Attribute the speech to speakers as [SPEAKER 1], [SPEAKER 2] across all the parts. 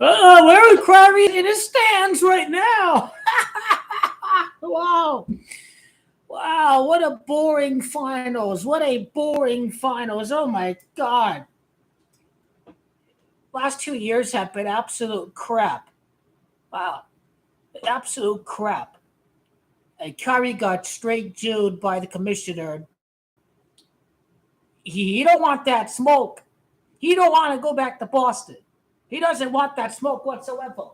[SPEAKER 1] Larry Kyrie in his stands right now. Wow. Wow, what a boring finals. What a boring finals. Oh my God. Last 2 years have been absolute crap. Wow. Absolute crap. And Kyrie got straight Jewed by the commissioner. He don't want that smoke. He don't want to go back to Boston. He doesn't want that smoke whatsoever.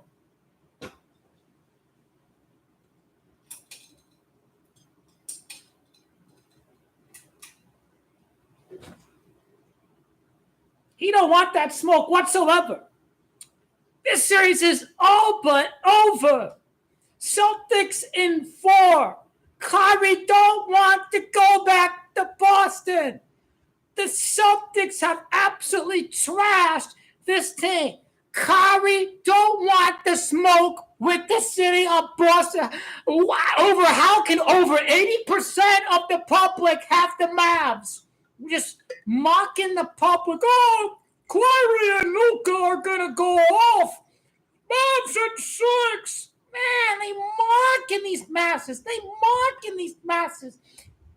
[SPEAKER 1] He don't want that smoke whatsoever. This series is all but over. Celtics in 4. Kyrie don't want to go back to Boston. The Celtics have absolutely trashed this team. Kyrie don't want the smoke with the city of Boston. How can over 80% of the public have the Mavs? Just mocking the public. Oh, Kyrie and Luka are gonna go off. Mavs at 6. Man, they mocking these masses.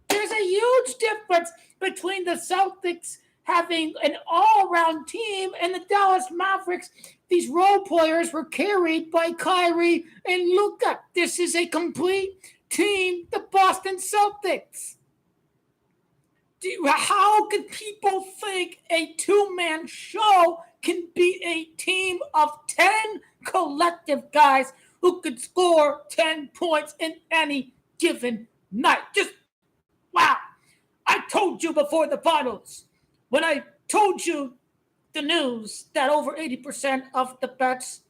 [SPEAKER 1] There's a huge difference between the Celtics having an all-around team and the Dallas Mavericks. These role players were carried by Kyrie and Luka. This is a complete team, the Boston Celtics. How can people think a two-man show can be a team of 10 collective guys who could score 10 points in any given night? Just, wow. I told you before the finals, when I told you the news that over 80% of the bets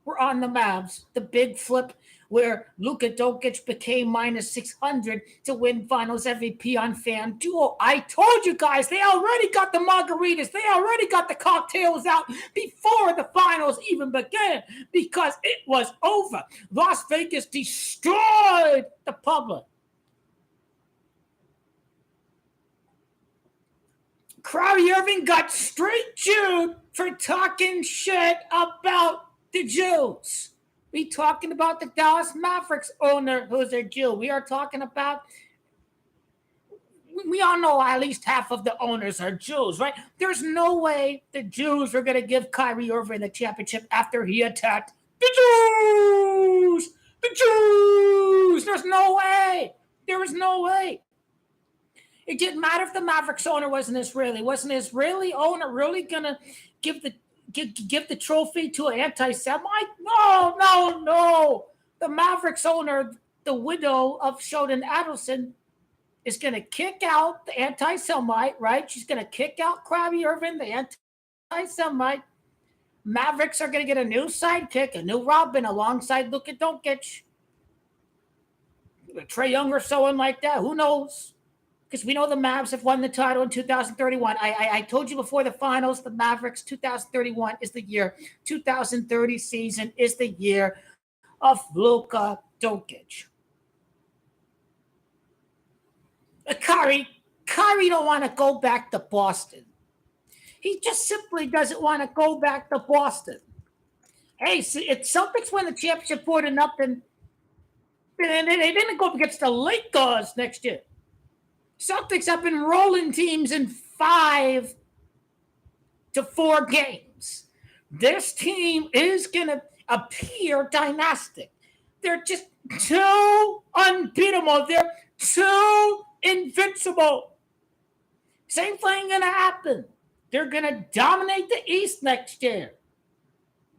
[SPEAKER 1] were on the Mavs, the big flip where Luka Doncic became minus 600 to win Finals MVP on FanDuel. I told you guys, they already got the margaritas. They already got the cocktails out before the finals even began because it was over. Las Vegas destroyed the public. Kyrie Irving got straight Jewed for talking shit about the Jews. We talking about the Dallas Mavericks owner who's a Jew. We are talking about, we all know at least half of the owners are Jews, right? There's no way the Jews are going to give Kyrie Irving the championship after he attacked the Jews. The Jews. There's no way. There is no way. It didn't matter if the Mavericks owner wasn't Israeli. Wasn't an Israeli owner really going to give the trophy to an anti-Semite? No. The Mavericks owner, the widow of Sheldon Adelson, is going to kick out the anti-Semite, right? She's going to kick out Kyrie Irving, the anti-Semite. Mavericks are going to get a new sidekick, a new Robin alongside Luka Doncic. Trae Young or someone like that. Who knows? Because we know the Mavs have won the title in 2031. I told you before the finals, the Mavericks 2031 is the year. 2030 season is the year of Luka Doncic. Kyrie don't want to go back to Boston. He just simply doesn't want to go back to Boston. Hey, if Celtics win the championship 4-0, they didn't go up against the Lakers next year. Celtics have been rolling teams in 5 to 4 games. This team is going to appear dynastic. They're just too unbeatable. They're too invincible. Same thing going to happen. They're going to dominate the East next year.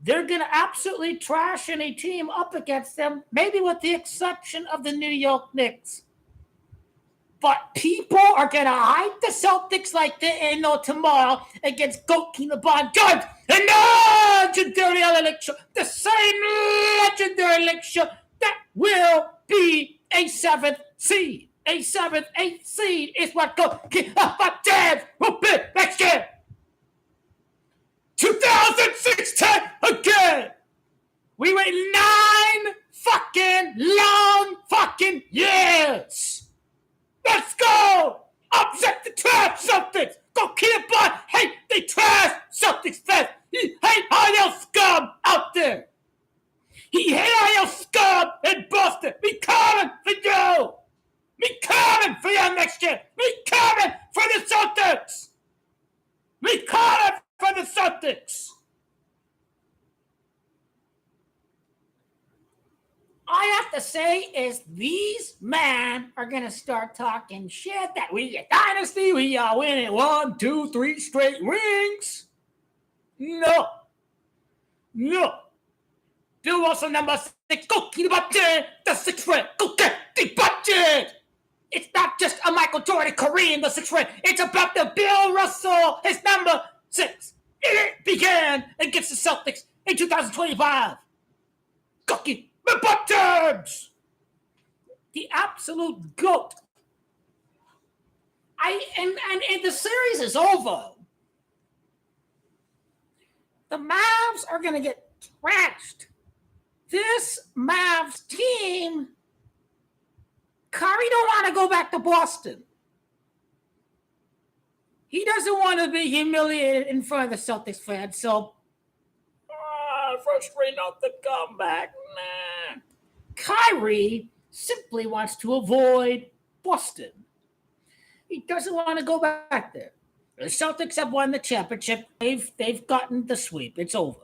[SPEAKER 1] They're going to absolutely trash any team up against them, maybe with the exception of the New York Knicks. But people are going to hype the Celtics like they know tomorrow against Goki LeBron James and legendary elixir, the same legendary elixir that will be a 7th seed. A 7th, 8th seed is what Goki James will be next year. 2016 again. We wait 9 fucking long fucking years. Let's go! Upset the trash Celtics! Go keep on! Hey, they trash Celtics fans! Hey, all y'all scum out there! Me coming for you next year. Me coming for the Celtics. Me coming for the Celtics. I have to say is these men are going to start talking shit that we a dynasty, we are winning 1, 2, 3 straight rings. No. Bill Wilson, number 6, go keep the budget. The 6th ring, go get the budget. It's not just a Michael Jordan Kareem, the 6th ring. It's about the Bill Russell, his number 6. It began against the Celtics in 2025. Go keep the budget. The absolute GOAT. And the series is over. The Mavs are going to get trashed. This Mavs team, Kyrie don't want to go back to Boston. He doesn't want to be humiliated in front of the Celtics fans. So, frustrating off the comeback. Nah. Kyrie simply wants to avoid Boston. He doesn't want to go back there. The Celtics have won the championship. They've gotten the sweep. It's over.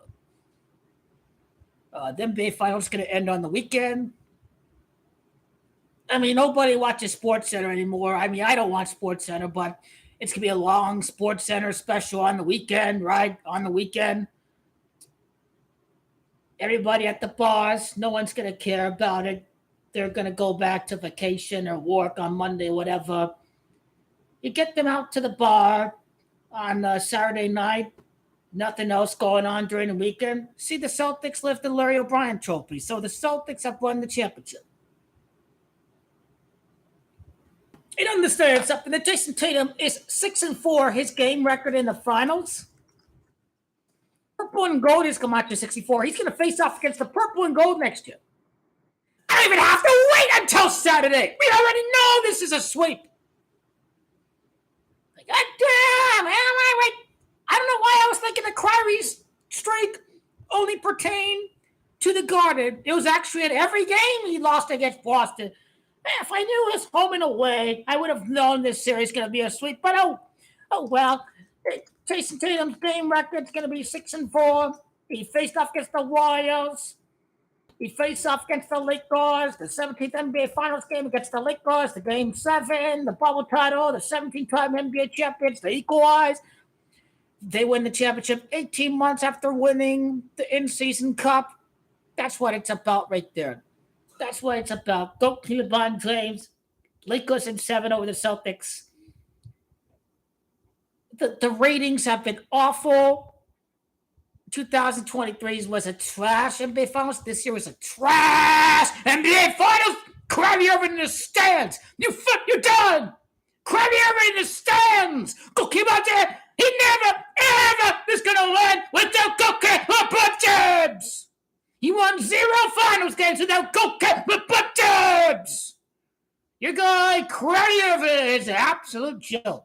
[SPEAKER 1] The NBA Finals is going to end on the weekend. I mean, nobody watches SportsCenter anymore. I mean, I don't watch SportsCenter, but it's going to be a long SportsCenter special on the weekend, right? On the weekend. Everybody at the bars, no one's going to care about it. They're going to go back to vacation or work on Monday, whatever. You get them out to the bar on Saturday night. Nothing else going on during the weekend. See the Celtics lift the Larry O'Brien trophy. So the Celtics have won the championship. You understand something that Jason Tatum is 6-4, his game record in the finals. Purple and gold is Camacho 64. He's going to face off against the purple and gold next year. I don't even have to wait until Saturday. We already know this is a sweep. God damn, man, wait. I don't know why I was thinking that Kyrie's streak only pertained to the Garden. It was actually at every game he lost against Boston. Man, if I knew it was home and away, I would have known this series is going to be a sweep. But oh well. Jason Tatum's game record is going to be 6-4. He faced off against the Warriors. He faced off against the Lakers, the 17th NBA Finals game against the Lakers, the Game 7, the bubble title, the 17-time NBA champions, the equalize. They win the championship 18 months after winning the in-season cup. That's what it's about right there. That's what it's about. Go LeBron James. Lakers in 7 over the Celtics. The ratings have been awful. 2023 was a trash NBA Finals. This year was a trash NBA Finals. Kyrie Irving in the stands. You're done. Kyrie Irving in the stands. Go keep out there. He never, ever is going to win without LeBron James. He won 0 finals games without LeBron James. Your guy, Kyrie Irving, is an absolute joke.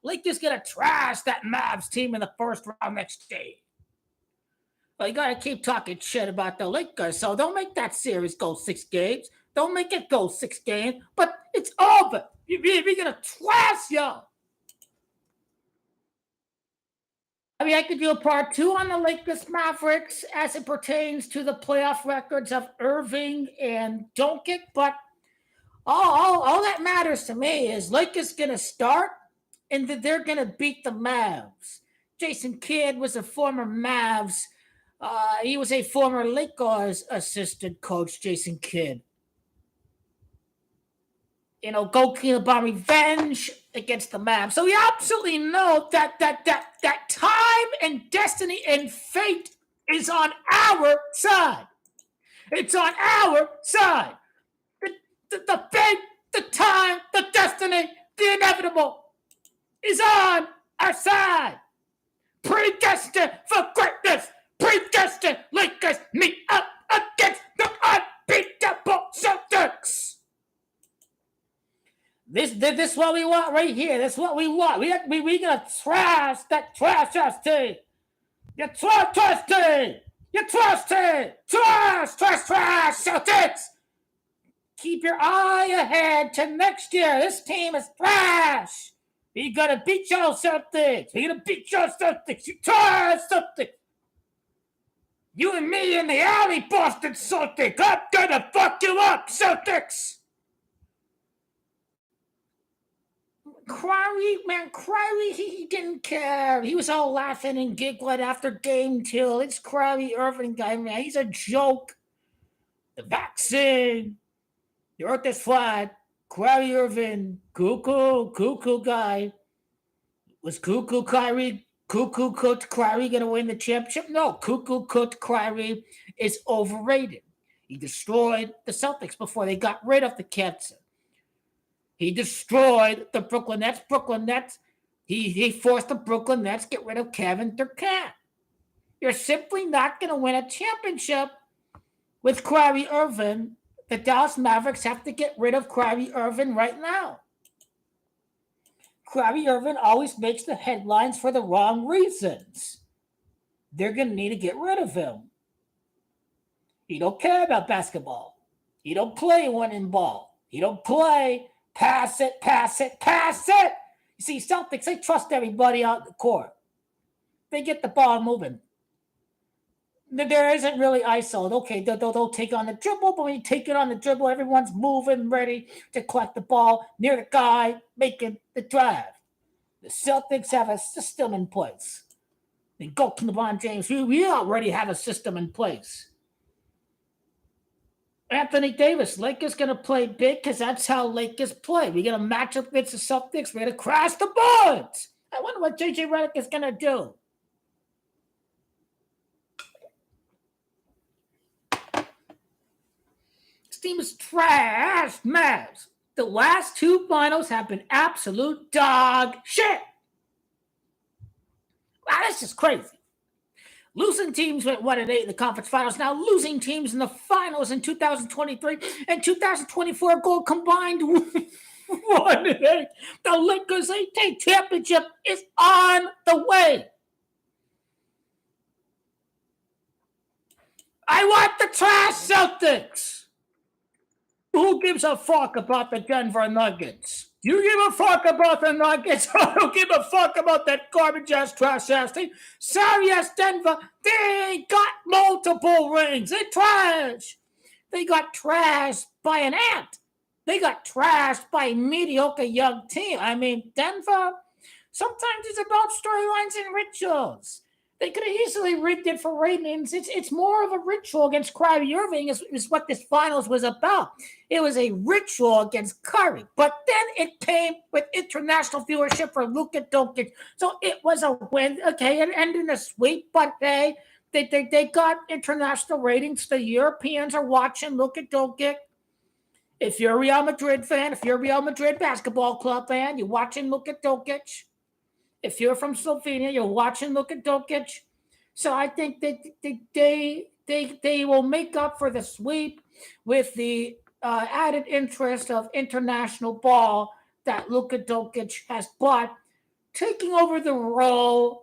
[SPEAKER 1] Lakers going to trash that Mavs team in the first round next day. Well, you got to keep talking shit about the Lakers, so don't make that series go 6 games. Don't make it go 6 games, but it's over. We're going to trash y'all. I mean, I could do a part 2 on the Lakers Mavericks as it pertains to the playoff records of Irving and Doncic, but all that matters to me is Lakers going to start and that they're going to beat the Mavs. Jason Kidd was a former Mavs. He was a former Lakers assistant coach, Jason Kidd. You know, go about revenge against the Mavs. So you absolutely know that time and destiny and fate is on our side. It's on our side. The fate, the time, the destiny, the inevitable is on our side. Predestined for greatness. Predestined Lakers meet up against the unbeatable Celtics. This is what we want right here. This is what we want. We gonna trash that trash ass team. You trash team. You trash team. Trash Celtics. Keep your eye ahead to next year. This team is trash. We gotta beat your Celtics. We gotta beat your Celtics. You trash Celtics. You and me in the alley, Boston Celtics. I'm gonna fuck you up, Celtics. Crowley, he didn't care. He was all laughing and giggling after game 2. It's Crowley Irving guy, man. He's a joke. The vaccine. The earth is flat. Crowley Irving, cuckoo guy. Was cuckoo Kyrie going to win the championship? No, cuckoo Kyrie is overrated. He destroyed the Celtics before they got rid of the cancer. He destroyed the Brooklyn Nets. He forced the Brooklyn Nets to get rid of Kevin Durant. You're simply not going to win a championship with Kyrie Irving. The Dallas Mavericks have to get rid of Kyrie Irving right now. Kyrie Irving always makes the headlines for the wrong reasons. They're going to need to get rid of him. He don't care about basketball. He don't play one-in ball. He don't play pass it. You see, Celtics, they trust everybody out the court. They get the ball moving. There isn't really ISO. Okay, they'll take on the dribble, but when you take it on the dribble, everyone's moving, ready to collect the ball near the guy making the drive. The Celtics have a system in place. They go to LeBron James. We already have a system in place. Anthony Davis, Lakers going to play big because that's how Lakers play. We're going to match up against the Celtics. We're going to crash the boards. I wonder what J.J. Redick is going to do. This team is trash, Mavs. The last 2 finals have been absolute dog shit. Wow, that's just crazy. Losing teams went 1-8 in the conference finals. Now losing teams in the finals in 2023 and 2024 go combined 1-8. The Lakers 8 championship is on the way. I want the trash Celtics. Who gives a fuck about the Denver Nuggets? You give a fuck about the Nuggets? I don't give a fuck about that garbage-ass, trash-ass team. Sorry-ass Denver, they got multiple rings. They're trash. They got trashed by an ant. They got trashed by a mediocre young team. I mean, Denver, sometimes it's about storylines and rituals. They could have easily rigged it for ratings. It's more of a ritual against Kyrie Irving is what this finals was about. It was a ritual against Curry. But then it came with international viewership for Luka Doncic. So it was a win. Okay, it ended in a sweep, but they got international ratings. The Europeans are watching Luka Doncic. If you're a Real Madrid fan, if you're a Real Madrid basketball club fan, you're watching Luka Doncic. If you're from Slovenia, you're watching Luka Doncic. So I think that they will make up for the sweep with the added interest of international ball that Luka Doncic has bought, taking over the role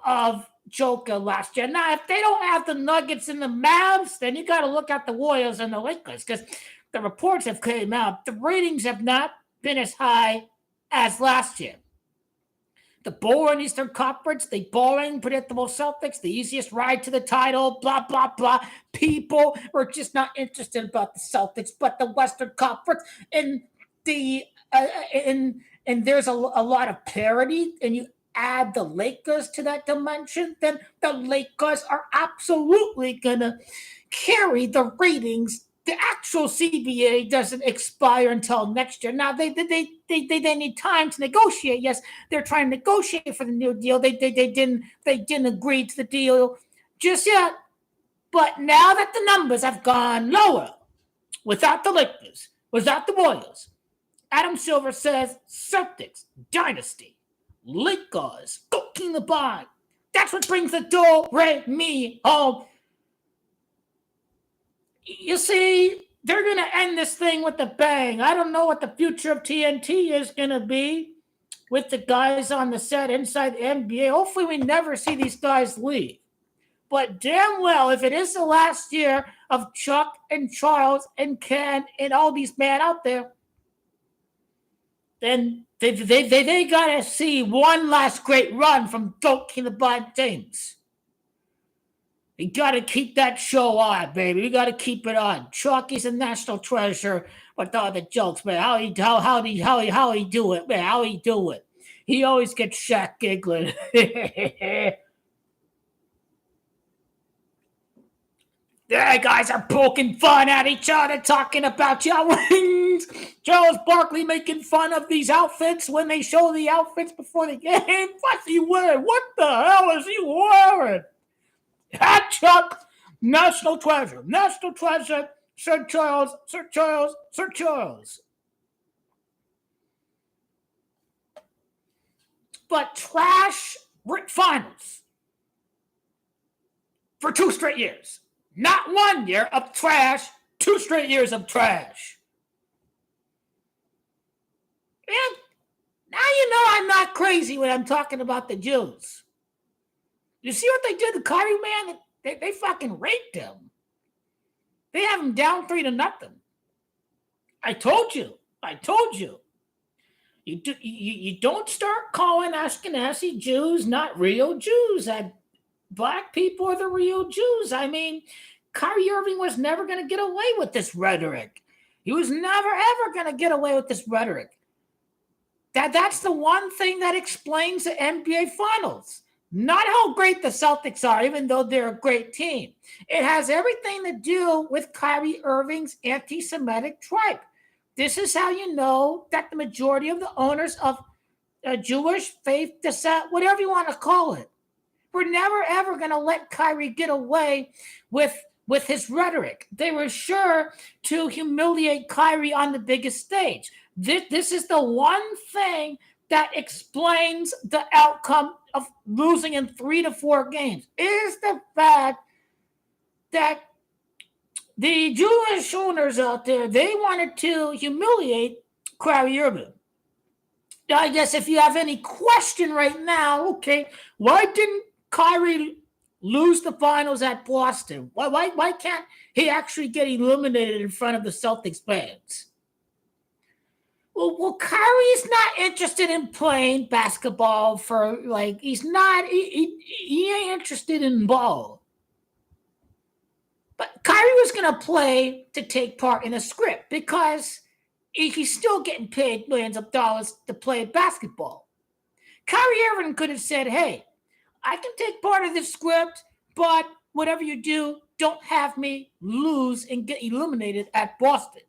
[SPEAKER 1] of Joker last year. Now, if they don't have the Nuggets and the Mavs, then you got to look at the Warriors and the Lakers because the reports have came out. The ratings have not been as high as last year. The boring Eastern Conference, the boring, predictable Celtics, the easiest ride to the title, blah, blah, blah. People are just not interested about the Celtics, but the Western Conference and and there's a lot of parity, and you add the Lakers to that dimension, then the Lakers are absolutely going to carry the ratings. The actual CBA doesn't expire until next year. Now they need time to negotiate. Yes, they're trying to negotiate for the new deal. They didn't agree to the deal just yet. But now that the numbers have gone lower, without the Lakers, without the Warriors, Adam Silver says Celtics dynasty, Lakers, go King the Bond. That's what brings the do-re-mi home. You see, they're going to end this thing with a bang. I don't know what the future of TNT is going to be with the guys on the set inside the NBA. Hopefully we never see these guys leave. But damn well, if it is the last year of Chuck and Charles and Ken and all these men out there, then they gotta see one last great run from Doak King LeBron James. You gotta keep that show on, baby. You gotta keep it on. Chucky's a national treasure with all the jokes, man. How he do it, man? How he do it? He always gets Shaq giggling. Yeah, guys are poking fun at each other, talking about your wings. Charles Barkley making fun of these outfits when they show the outfits before the game. What's he wearing? What the hell is he wearing? Hat Chuck, national treasure, Sir Charles, Sir Charles, Sir Charles. But Traash finals for 2 straight years. Not 1 year of Traash, 2 straight years of Traash. And now you know I'm not crazy when I'm talking about the Jews. You see what they did to Kyrie, man? They fucking raped him. They have him down 3-0. I told you. You don't start calling Ashkenazi Jews not real Jews. Black people are the real Jews. I mean, Kyrie Irving was never going to get away with this rhetoric. He was never, ever going to get away with this rhetoric. That's the one thing that explains the NBA Finals. Not how great the Celtics are, even though they're a great team. It has everything to do with Kyrie Irving's anti-Semitic tribe. This is how you know that the majority of the owners of Jewish faith, descent, whatever you want to call it, we're never, ever going to let Kyrie get away with his rhetoric. They were sure to humiliate Kyrie on the biggest stage. This is the one thing that explains the outcome of losing in 3 to 4 games, is the fact that the Jewish owners out there, they wanted to humiliate Kyrie Irving. I guess if you have any question right now, okay, why didn't Kyrie lose the finals at Boston? Why can't he actually get eliminated in front of the Celtics fans? Well, Kyrie's not interested in playing basketball for, like, he ain't interested in ball. But Kyrie was going to play to take part in a script because he's still getting paid millions of dollars to play basketball. Kyrie Irving could have said, hey, I can take part of this script, but whatever you do, don't have me lose and get eliminated at Boston.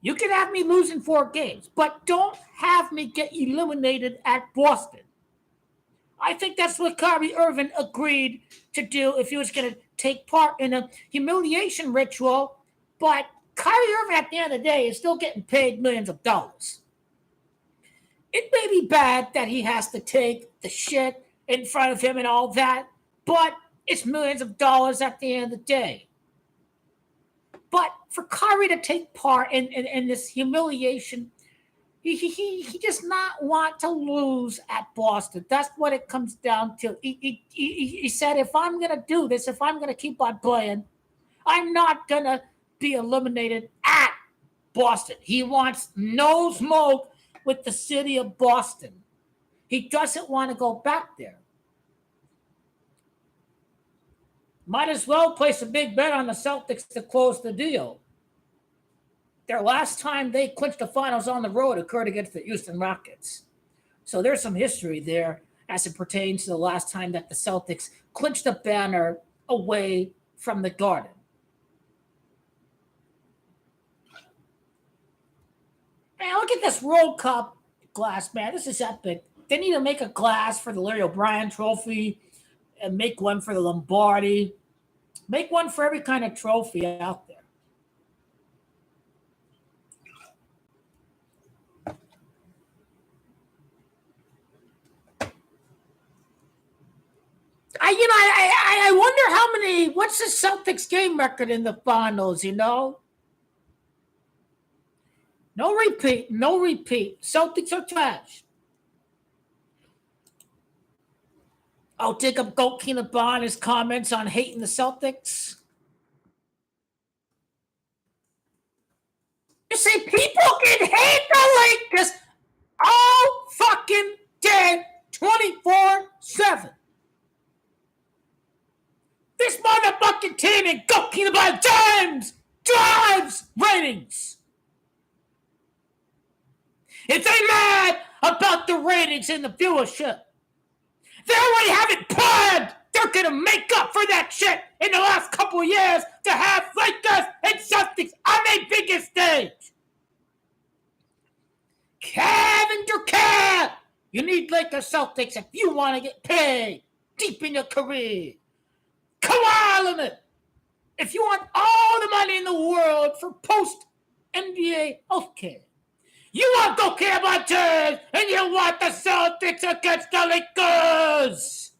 [SPEAKER 1] You can have me lose in 4 games, but don't have me get eliminated at Boston. I think that's what Kyrie Irving agreed to do if he was going to take part in a humiliation ritual. But Kyrie Irving, at the end of the day, is still getting paid millions of dollars. It may be bad that he has to take the shit in front of him and all that, but it's millions of dollars at the end of the day. But for Kyrie to take part in this humiliation, he does not want to lose at Boston. That's what it comes down to. He said, if I'm going to do this, if I'm going to keep on playing, I'm not going to be eliminated at Boston. He wants no smoke with the city of Boston. He doesn't want to go back there. Might as well place a big bet on the Celtics to close the deal. Their last time they clinched the finals on the road occurred against the Houston Rockets. So there's some history there as it pertains to the last time that the Celtics clinched a banner away from the Garden. Man, look at this World Cup glass, man. This is epic. They need to make a glass for the Larry O'Brien trophy and make one for the Lombardi. Make one for every kind of trophy out there. I wonder what's the Celtics game record in the finals, No repeat. Celtics are trash. I'll dig up Goalkeeper Bond's comments on hating the Celtics. You see, people can hate the Lakers all fucking day, 24/7. This motherfucking team and Goalkeeper Bond drives ratings. If they mad about the ratings and the viewership, they already have it planned. They're going to make up for that shit in the last couple of years to have Lakers and Celtics on their biggest stage. Kevin Durant, you need Lakers Celtics if you want to get paid deep in your career. Kawhi Leonard, if you want all the money in the world for post-NBA healthcare. You want Goalkeeper Bond and you want the Celtics against the Lakers.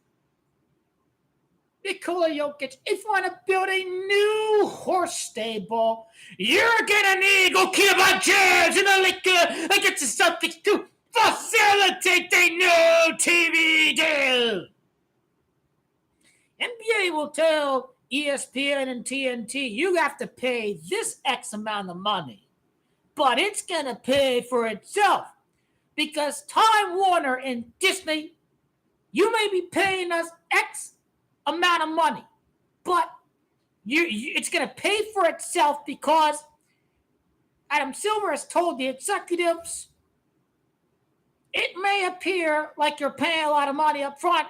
[SPEAKER 1] Nikola Jokic, if you want to build a new horse stable, you're going to need Goalkeeper Bond and the Lakers against the Celtics to facilitate the new TV deal. NBA will tell ESPN and TNT, you have to pay this X amount of money. But it's going to pay for itself because Time Warner and Disney, you may be paying us X amount of money, but it's going to pay for itself because Adam Silver has told the executives it may appear like you're paying a lot of money up front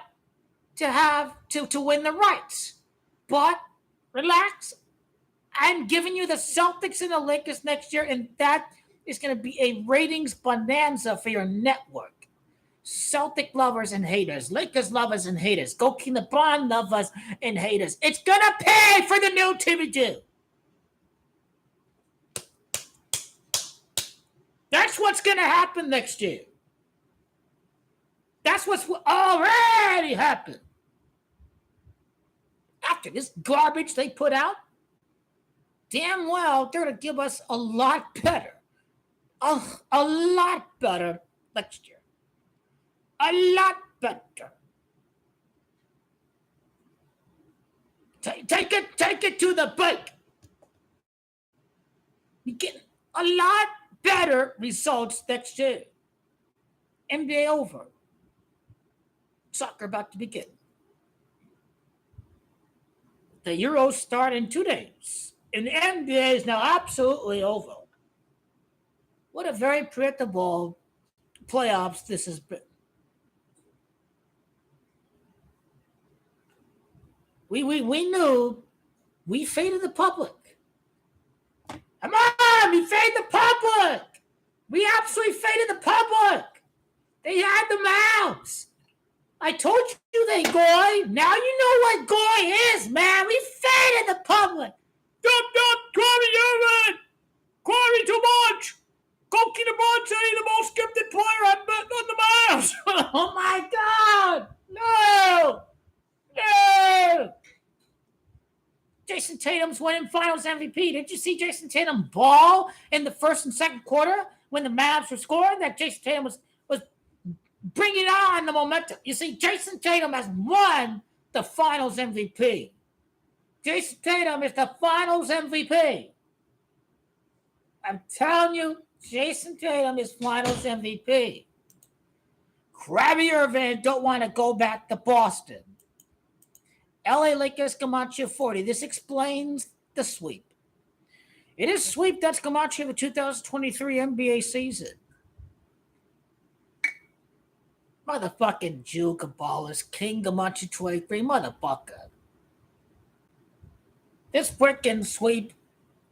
[SPEAKER 1] to win the rights, but relax. I'm giving you the Celtics and the Lakers next year, and that is going to be a ratings bonanza for your network. Celtic lovers and haters, Lakers lovers and haters, Goalkeeper Bond lovers and haters. It's going to pay for the new TV deal. That's what's going to happen next year. That's what's already happened. After this garbage they put out, damn well, they're going to give us a lot better. A lot better next year. A lot better. Take it to the bank. You get a lot better results next year. NBA over. Soccer about to begin. The Euros start in 2 days. And the NBA is now absolutely over. What a very predictable playoffs this has been. We knew we faded the public. Come on, we faded the public. We absolutely faded the public. They had the Mavs. I told you they goy. Now you know what goy is, man. We faded the public. Corey Irvin! Corey too much! Goalkeeper Bond saying the most gifted player I've met on the Mavs! Oh my God! No! Jason Tatum's winning Finals MVP. Did you see Jason Tatum ball in the first and second quarter when the Mavs were scoring? That Jason Tatum was bringing on the momentum. You see, Jason Tatum has won the Finals MVP. Jason Tatum is the Finals MVP. I'm telling you, Jason Tatum is Finals MVP. Krabby Irvin don't want to go back to Boston. LA Lakers Camacho 40. This explains the sweep. It is sweep that's Camacho of the 2023 NBA season. Motherfucking Jew Kabbalist, King Camacho 23, motherfucker. This freaking sweep,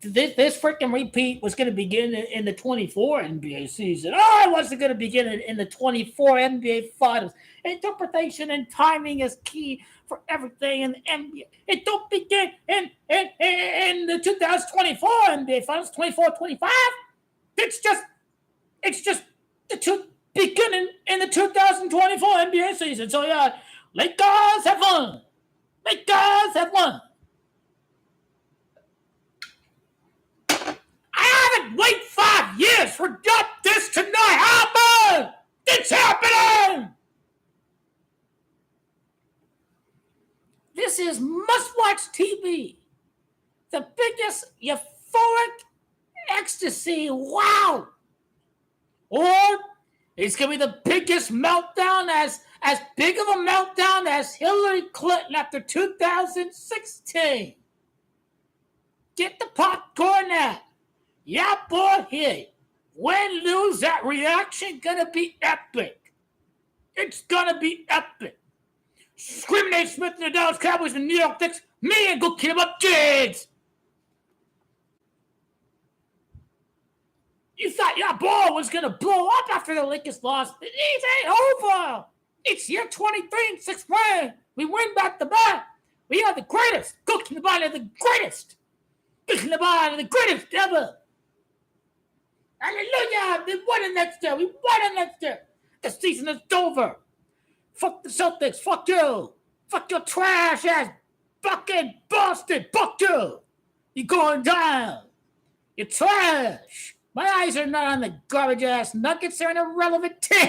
[SPEAKER 1] this freaking repeat was going to begin in the 24 NBA season. Oh, it wasn't going to begin in the 24 NBA Finals. Interpretation and timing is key for everything in the NBA. It don't begin in the 2024 NBA Finals, 24-25. It's just the beginning in the 2024 NBA season. So yeah, Lakers have won. Lakers have won. I haven't waited 5 years for this to not happen. It's happening. is must-watch TV. The biggest euphoric ecstasy. Wow. Or it's going to be the biggest meltdown, as big of a meltdown as Hillary Clinton after 2016. Get the popcorn out. Yeah, boy, hey. Win, lose, that reaction going to be epic. It's going to be epic. Scream Nate Smith and the Dallas Cowboys and New York Knicks. Me and go kill up kids. You thought your ball was going to blow up after the Lakers lost. It ain't over. It's year 23 and 6 win. We win back to back. We are the greatest. Cooking the body of the greatest. Cooking the body of the greatest ever. Hallelujah. We won it next year. We won it next year. The season is over. Fuck the Celtics. Fuck you. Fuck your trash ass fucking Boston. Fuck you. You're going down. You're trash. My eyes are not on the garbage-ass Nuggets. They're an irrelevant team.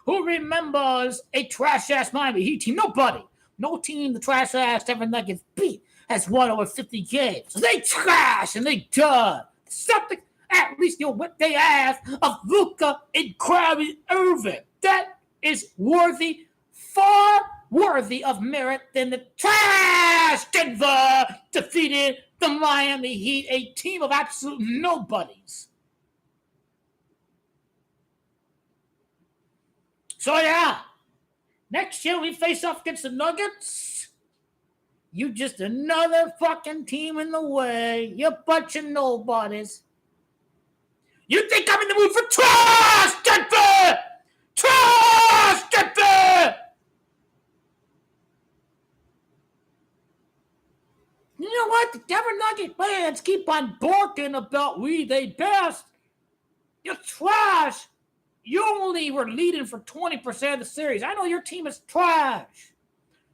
[SPEAKER 1] Who remembers a trash-ass Miami Heat team? Nobody. No team the trash-ass Denver Nuggets beat has won over 50 games. So they trash and they done. The Celtics, at least you'll whip their ass of Luka and Kyrie Irving. That is worthy, far worthy of merit than the trash Denver defeated the Miami Heat, a team of absolute nobodies. So yeah, next year we face off against the Nuggets. You just another fucking team in the way. You're a bunch of nobodies. You think I'm in the mood for trash, Denver? Trash, Denver! You know what? The Denver Nuggets fans keep on barking about we they best. You're trash. You only were leading for 20% of the series. I know your team is trash.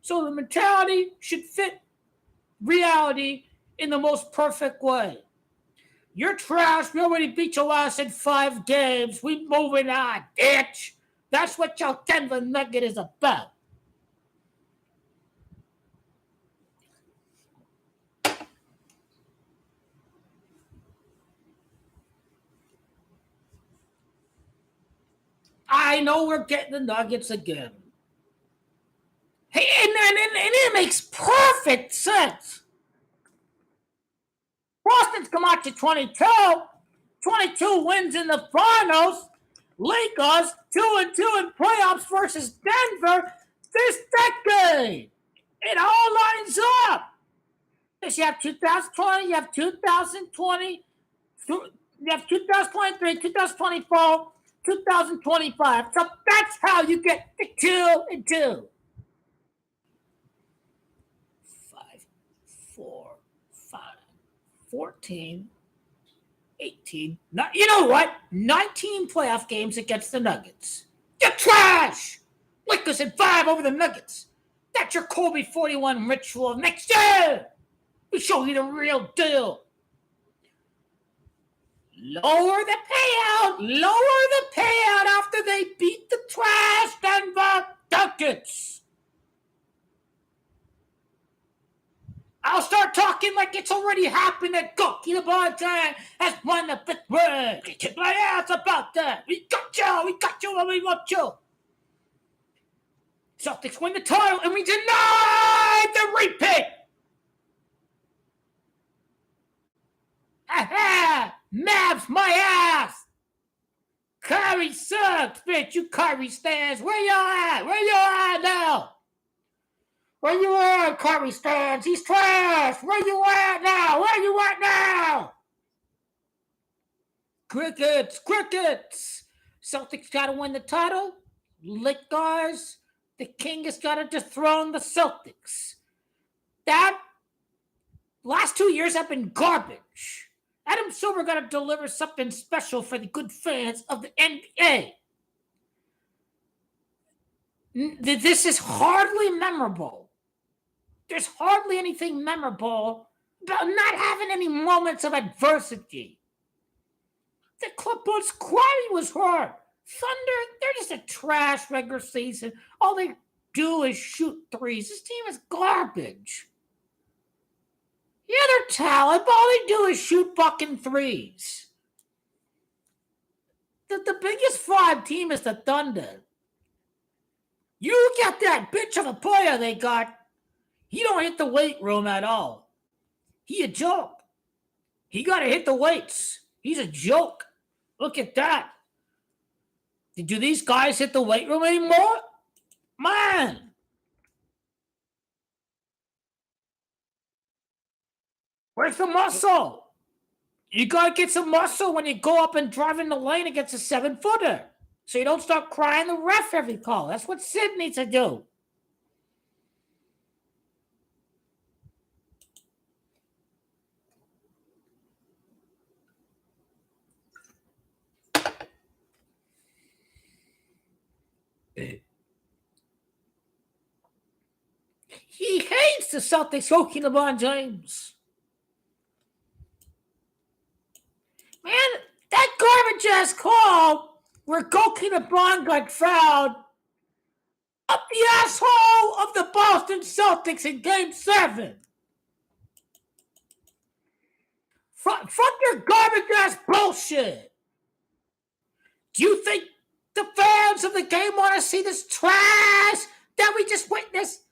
[SPEAKER 1] So the mentality should fit reality in the most perfect way. You're trash. We already beat your ass in 5 games. We moving on, bitch. That's what your Denver Nugget is about. I know we're getting the Nuggets again. Hey, and it makes perfect sense. Boston's come out to 22. 22 wins in the finals. Lakers 2-2 in playoffs versus Denver this decade. It all lines up. You have 2020, you have 2020, you have 2023, 2024, 2025. So that's how you get the 2 and 2. 5, 4, 5, 14, 18. You know what? 19 playoff games against the Nuggets. You're trash! Lakers in 5 over the Nuggets. That's your Kobe 41 ritual next year. We show you the real deal. Lower the payout after they beat the trash Denver Nuggets. I'll start talking like it's already happened that Goki the Bartime has won the 5th ring. Kick my ass about that. We got you, and we want you. Celtics win the title, and we deny the repeat. Ha-ha! Mavs, my ass! Kyrie sucks, bitch. You Kyrie stands. Where you at? Where you at now? Where you at, Kyrie stands? He's trash. Where you at now? Where you at now? Crickets. Celtics got to win the title. Lakers, the king has got to dethrone the Celtics. That last 2 years have been garbage. Adam Silver got to deliver something special for the good fans of the NBA. This is hardly memorable. There's hardly anything memorable about not having any moments of adversity. The Clippers, Kyrie was hurt. Thunder, they're just a trash regular season. Oh, they do is shoot threes. This team is garbage. Yeah, they're talent, but all they do is shoot fucking threes. The biggest fraud team is the Thunder. You get that bitch of a player they got. He don't hit the weight room at all. He a joke. He got to hit the weights. He's a joke. Look at that. Do these guys hit the weight room anymore? Man. Where's the muscle? You got to get some muscle when you go up and drive in the lane against a 7-footer. So you don't start crying the ref every call. That's what Sid needs to do. He hates the Celtics hooking LeBron James. Man, that garbage-ass call where Goki LeBron got fouled up the asshole of the Boston Celtics in Game 7. Fuck your garbage-ass bullshit. Do you think the fans of the game want to see this trash that we just witnessed?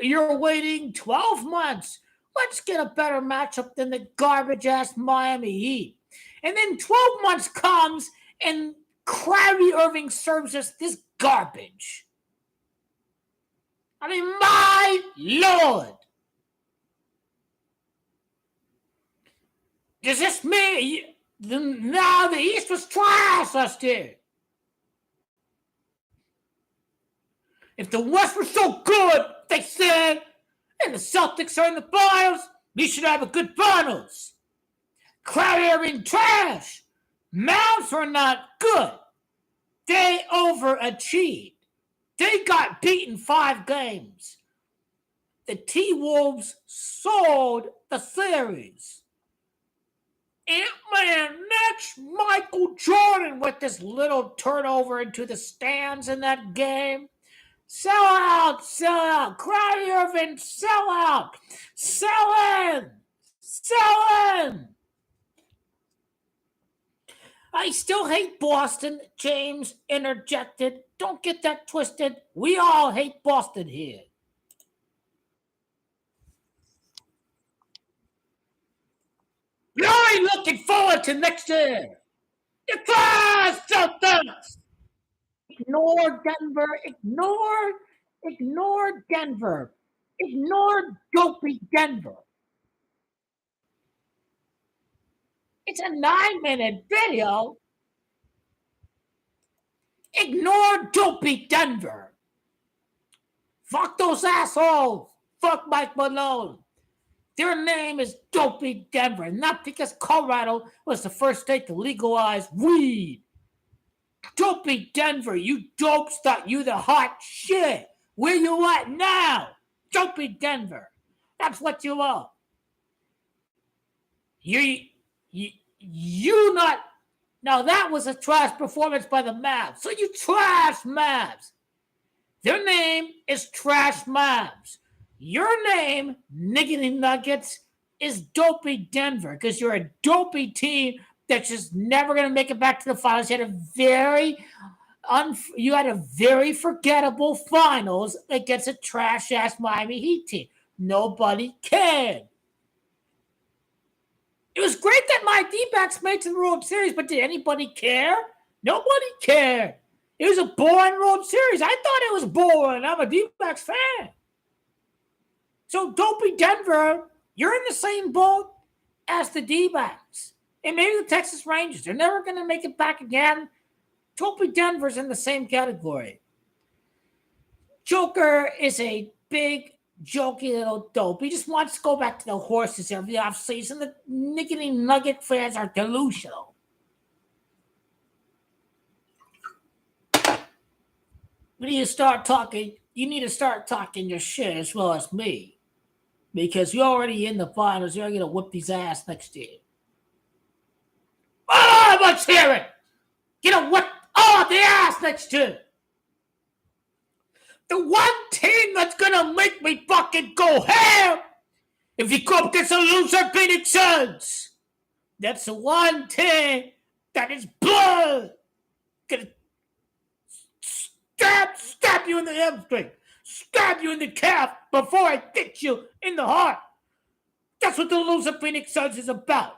[SPEAKER 1] You're waiting 12 months. Let's get a better matchup than the garbage-ass Miami Heat. And then 12 months comes and Kyrie Irving serves us this garbage. I mean, my Lord. Does this mean now the East was trash last year? If the West was so good, they said, and the Celtics are in the finals, we should have a good finals. Kyrie Irving trash. Mavs are not good. They overachieved. They got beaten 5 games. The T-Wolves sold the series. Ant-Man next, Michael Jordan with this little turnover into the stands in that game. Sell out, sell out. Kyrie Irving, sell out. Sell in. Sell in. I still hate Boston. James interjected. Don't get that twisted. We all hate Boston here. You're already looking forward to next year. The Traash Celtics. Ignore Denver. Ignore Denver. Ignore dopey Denver. It's a 9-minute video. Ignore dopey Denver. Fuck those assholes. Fuck Mike Malone. Their name is Dopey Denver, not because Colorado was the first state to legalize weed. Dopey Denver, you dopes thought you the hot shit. Where you at now? Dopey Denver. That's what you are. You not. Now that was a trash performance by the Mavs. So you trash Mavs. Their name is Trash Mavs. Your name, Niggity Nuggets, is Dopey Denver because you're a dopey team that's just never going to make it back to the finals. You had a very forgettable finals against a trash-ass Miami Heat team. Nobody cared. It was great that my D-backs made to the World Series, but did anybody care? Nobody cared. It was a boring World Series. I thought it was boring. I'm a D-backs fan. So, Dopey Denver, you're in the same boat as the D-backs. And maybe the Texas Rangers. They're never going to make it back again. Dopey Denver's in the same category. Joker is a big, jokey little dope. He just wants to go back to the horses every offseason. The Niggity Nugget fans are delusional. When you start talking, you need to start talking your shit as well as me. Because you're already in the finals. You're going to whip these ass next year. Oh, let's hear it. Get a whip the ass next year. The one team that's gonna make me fucking go ham if you go up against the loser Phoenix Suns. That's the one team that is blood. Gonna stab you in the hamstring, stab you in the calf before I hit you in the heart. That's what the loser Phoenix Suns is about.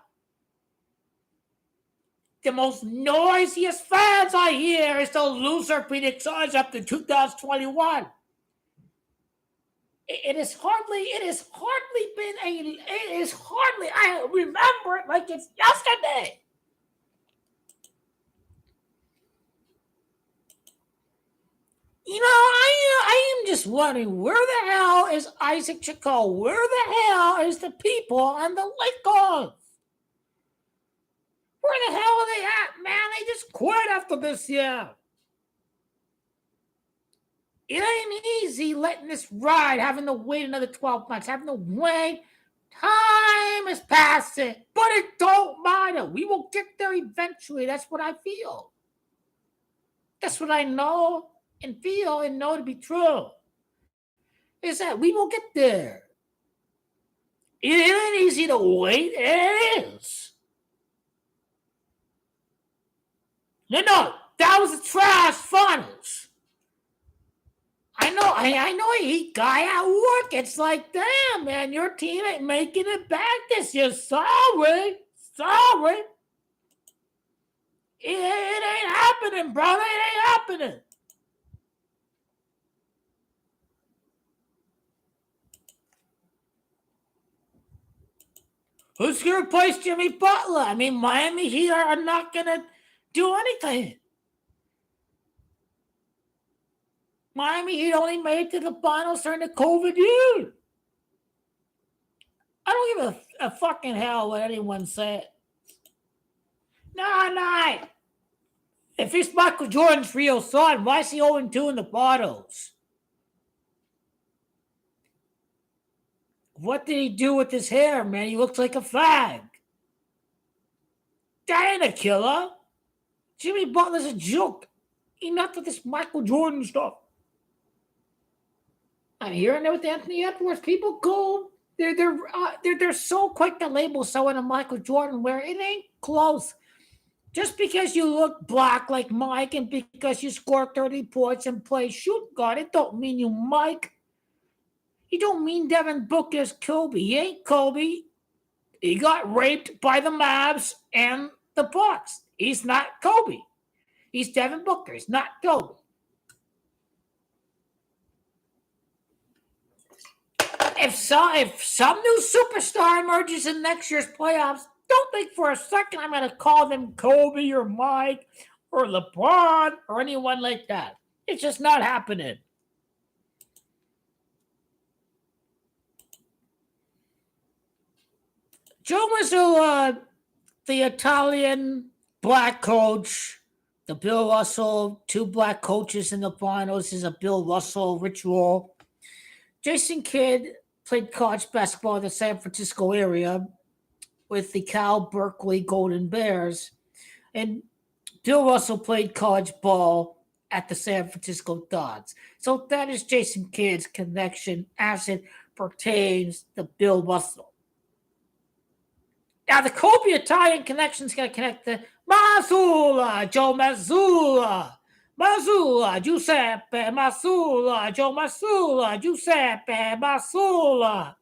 [SPEAKER 1] The most noisiest fans I hear is the loser Phoenix Suns up to 2021. It is hardly been I remember it like it's yesterday. I am just wondering, where the hell is Isaac Chico? Where the hell is the people on the Lakers? Where the hell are they at, man? They just quit after this year. It ain't easy letting this ride, having to wait another 12 months, having to wait. Time is passing, but it don't matter. We will get there eventually. That's what I feel. That's what I know and feel and know to be true. Is that we will get there. It ain't easy to wait. It is. No, that was the Traash finals. I know a Heat guy at work. It's like, damn, man, your team ain't making it back this year. Sorry. It ain't happening, brother. It ain't happening. Who's going to replace Jimmy Butler? I mean, Miami Heat are not going to do anything. Miami Heat only made it to the finals during the COVID year. I don't give a fucking hell what anyone said. No. If it's Michael Jordan's real son, why is he 0-2 in the finals? What did he do with his hair, man? He looks like a fag. That ain't a killer. Jimmy Butler's a joke. Enough of this Michael Jordan stuff. I'm hearing it with Anthony Edwards. People go, they're so quick to label someone a Michael Jordan where it ain't close. Just because you look black like Mike and because you score 30 points and play shoot guard, it don't mean you Mike. You don't mean Devin Booker's Kobe. He ain't Kobe. He got raped by the Mavs and the Bucks. He's not Kobe. He's Devin Booker. He's not Kobe. If some new superstar emerges in next year's playoffs, don't think for a second I'm going to call them Kobe or Mike or LeBron or anyone like that. It's just not happening. Joe Mazzulla, the Italian black coach, the Bill Russell, two black coaches in the finals is a Bill Russell ritual. Jason Kidd played college basketball in the San Francisco area with the Cal Berkeley Golden Bears. And Bill Russell played college ball at the San Francisco Dons. So that is Jason Kidd's connection as it pertains to Bill Russell. Now, the Kobe Italian connection is going to connect to Mazzulla, Joe Mazzulla. Mazzulla, Giuseppe Mazzulla, Joe Mazzulla, Giuseppe Mazzulla.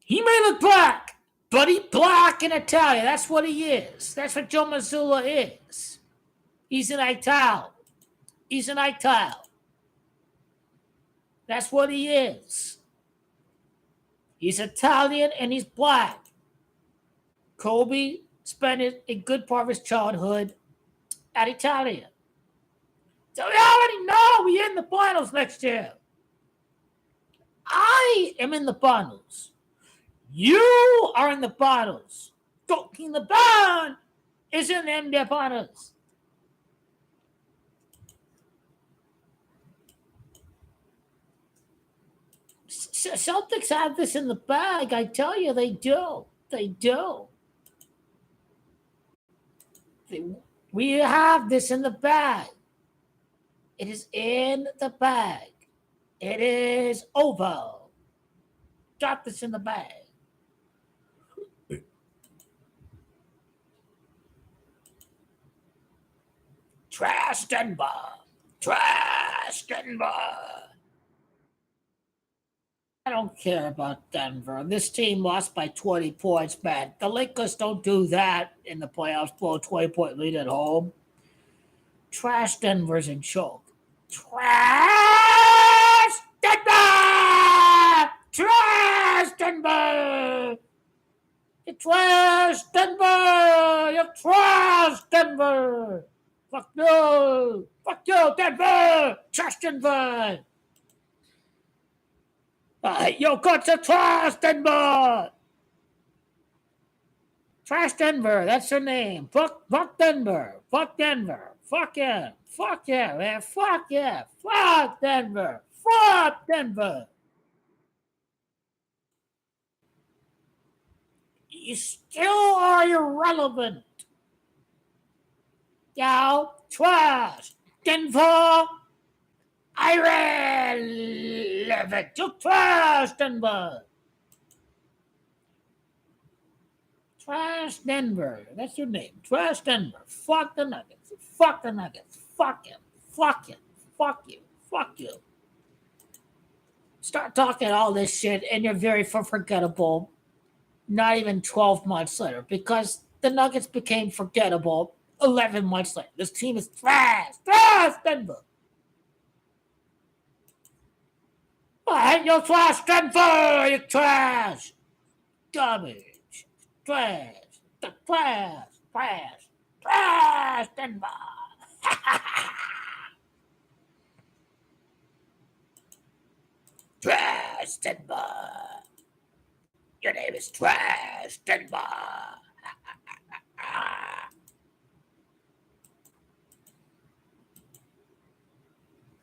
[SPEAKER 1] He may look black, but he's black in Italian. That's what he is. That's what Joe Mazzulla is. He's an Italian. That's what he is. He's Italian and he's black. Kobe spent a good part of his childhood at Italia. So we already know we're in the finals next year. I am in the finals. You are in the finals. Talking the band is in the NBA finals. Celtics have this in the bag. I tell you, they do. We have this in the bag. It is in the bag. It is over. Drop this in the bag. Traash Denver. Traash Denver. I don't care about Denver. This team lost by 20 points, man. The Lakers don't do that in the playoffs, blow a 20-point lead at home. Traash Denver's in choke. Traash Denver! Traash Denver! You trash Denver! You trash Denver! Fuck you! Fuck you, Denver! Trash Denver! You got to trash Denver! Trash Denver, that's your name. Fuck Denver. Fuck Denver. Fuck yeah. Fuck yeah, man. Fuck yeah. Fuck Denver. Fuck Denver. You still are irrelevant. Yo, trash. Denver. Irrelevant. You trash Denver. Trash Denver. That's your name. Trash Denver. Fuck the Nuggets. Fuck the Nuggets. Fuck him. Fuck him. Fuck you. Fuck you. Start talking all this shit and you're very forgettable not even 12 months later because the Nuggets became forgettable 11 months later. This team is trash. Trash Denver. What? You're trash Denver. You're trash. Garbage. Trash. The trash. Trash. Trash Denver. Trash Denver. Your name is Trash Denver.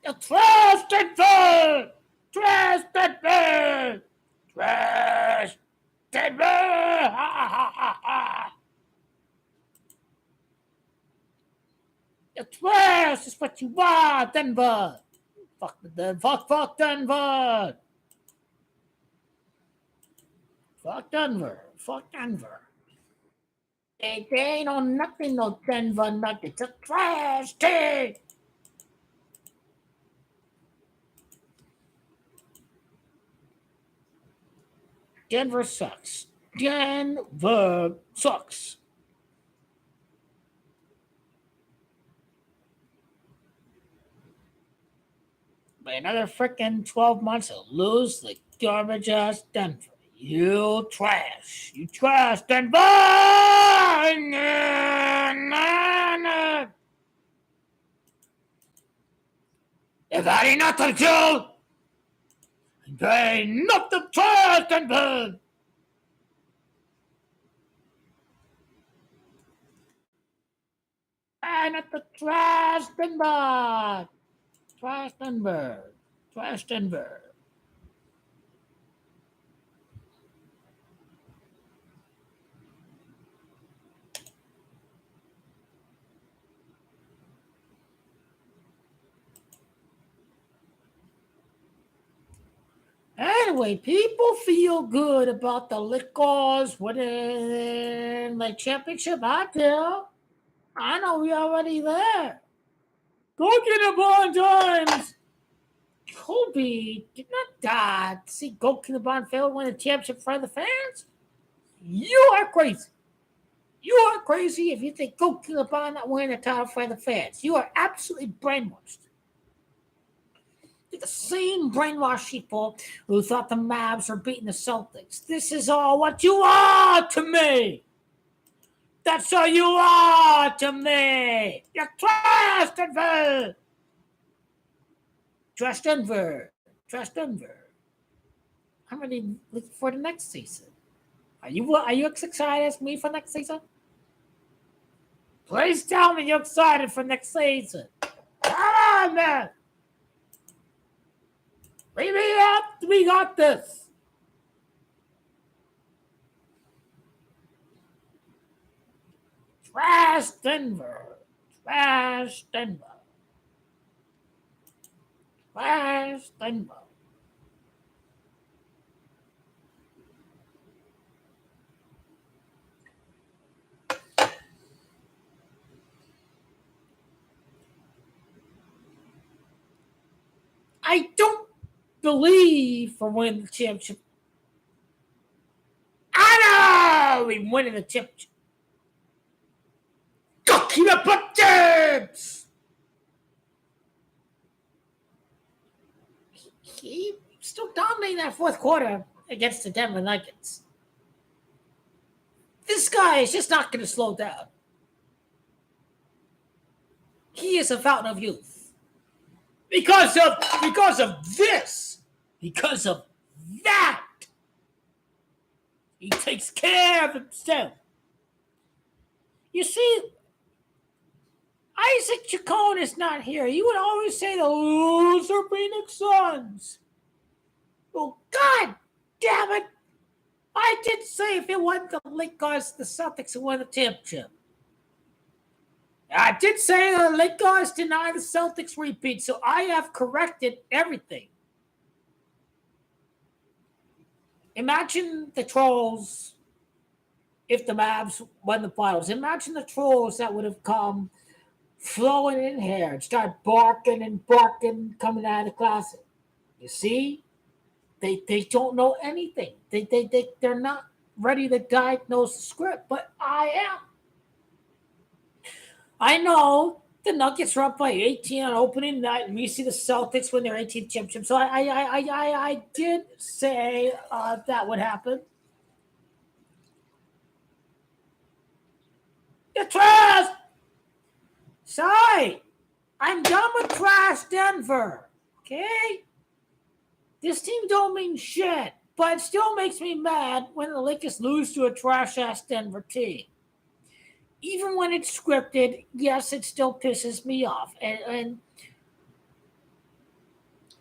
[SPEAKER 1] You trash Denver. Trash Denver. Trash Denver. You trash is what you are, Denver. Fuck Denver. Fuck Denver. Fuck Denver. Fuck Denver. They ain't on nothing, no Denver Nuggets. It's a trash team. Denver sucks. Denver sucks. By another freaking 12 months, they'll lose the garbage ass Denver. You trash. You trash, Denver! If that ain't not the kill, they not the trash, Denver! Not the trash, Denver! Trash, Denver. Trash, Denver. Anyway, people feel good about the Lakers winning the championship. I do. I know we're already there. Talking about times, Kobe did not die to see Goku LeBron fail to win a championship for the fans. You are crazy. You are crazy if you think Goku LeBron not winning a title for the fans. You are absolutely brainwashed. The same brainwashed people who thought the Mavs were beating the Celtics. This is all what you are to me. That's all you are to me. You're trash, Denver. Trash Denver. Trash Denver. I'm ready for the next season. Are you excited as me for next season? Please tell me you're excited for next season. Come on, man. Leave me up. We got this. Trash Denver. Trash Denver. Last and I don't believe for winning the championship. I know we winning the championship. Go keep it up, James. He still dominating that fourth quarter against the Denver Nuggets. This guy is just not going to slow down. He is a fountain of youth. Because of this. Because of that. He takes care of himself. You see, Isaac Chacon is not here. You would always say the loser Phoenix Suns. Oh, God damn it. I did say if it wasn't the Lakers, the Celtics would win the championship. I did say the Lakers deny the Celtics repeat, so I have corrected everything. Imagine the trolls if the Mavs won the finals. Imagine the trolls that would have come flowing in here and start barking and barking coming out of the closet. You see? They don't know anything. They're not ready to diagnose the script, but I am. I know the Nuggets are up by 18 on opening night, and we see the Celtics win their 18th championship. So I did say that would happen. The Trash! Sorry, I'm done with Trash Denver. Okay? This team don't mean shit, but it still makes me mad when the Lakers lose to a trash-ass Denver team. Even when it's scripted, yes, it still pisses me off. And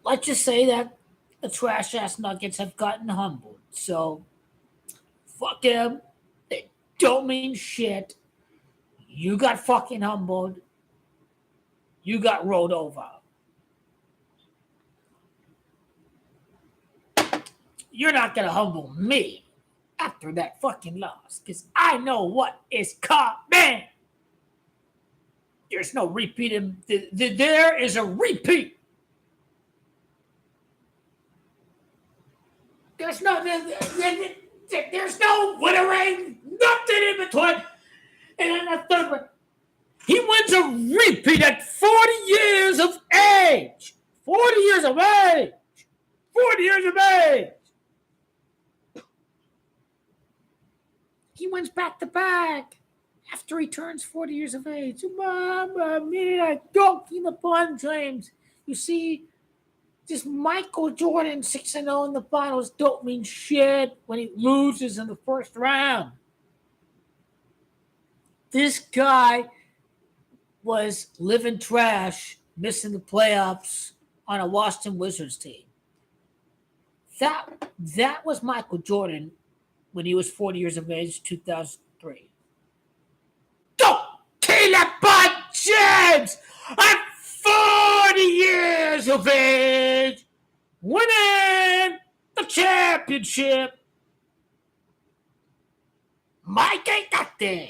[SPEAKER 1] let's just say that the trash-ass Nuggets have gotten humbled. So, fuck them. They don't mean shit. You got fucking humbled. You got rolled over. You're not going to humble me after that fucking loss, because I know what is coming. There's no repeat. There is a repeat. There's no winnering, nothing in between. And then the third one, he wins a repeat at 40 years of age. 40 years of age. 40 years of age. He wins back to back after he turns 40 years of age. Mamma mia, donkey the bun, James. You see, this Michael Jordan 6-0 in the finals don't mean shit when he loses in the first round. This guy was living trash, missing the playoffs on a Washington Wizards team. That was Michael Jordan when he was 40 years of age, 2003. Don't kill a bud, James! I'm 40 years of age, winning the championship. Mike ain't that thing.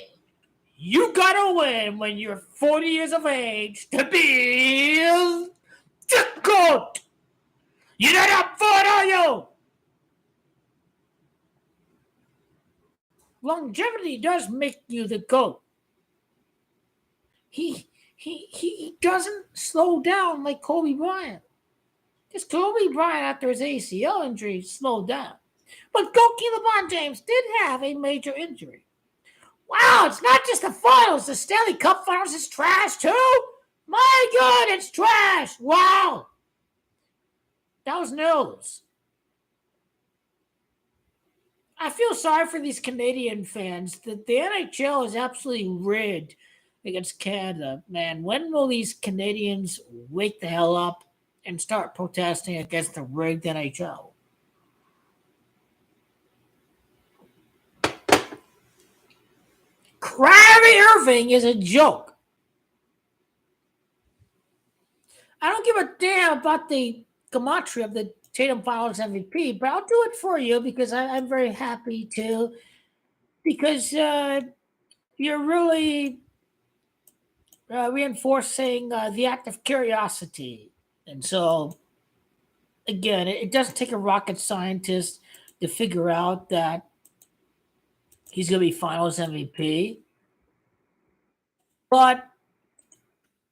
[SPEAKER 1] You gotta win when you're 40 years of age to be the GOAT. You're not up for it, are you? Longevity does make you the GOAT. He doesn't slow down like Kobe Bryant. Because Kobe Bryant, after his ACL injury, slowed down. But Goki LeBron James did have a major injury. Wow, it's not just the finals. The Stanley Cup finals is trash, too? My God, it's trash. Wow. That was news. I feel sorry for these Canadian fans. The NHL is absolutely rigged against Canada. Man, when will these Canadians wake the hell up and start protesting against the rigged NHL? Kyrie Irving is a joke. I don't give a damn about the gematria of the Tatum Finals MVP, but I'll do it for you because I'm very happy to. Because you're really reinforcing the act of curiosity. And so, again, it doesn't take a rocket scientist to figure out that he's going to be Finals MVP, but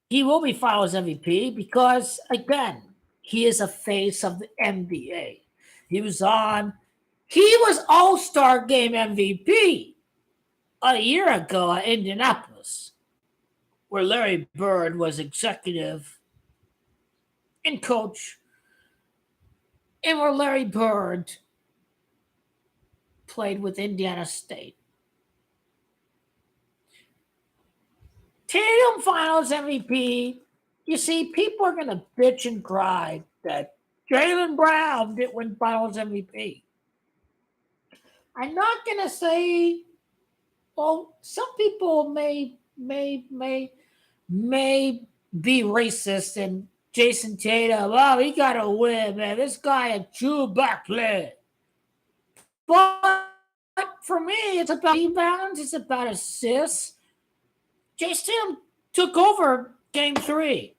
[SPEAKER 1] he will be Finals MVP because, again, he is a face of the NBA. He was on, he was All Star Game MVP a year ago at Indianapolis, where Larry Bird was executive and coach, and where Larry Bird played with Indiana State. Tatum Finals MVP. You see, people are going to bitch and cry that Jalen Brown didn't win Finals MVP. I'm not going to say, well, some people may be racist and Jason Tatum, oh, he got to win, man. This guy a true back play. But for me, it's about rebounds, it's about assists. Jason Tatum took over game three.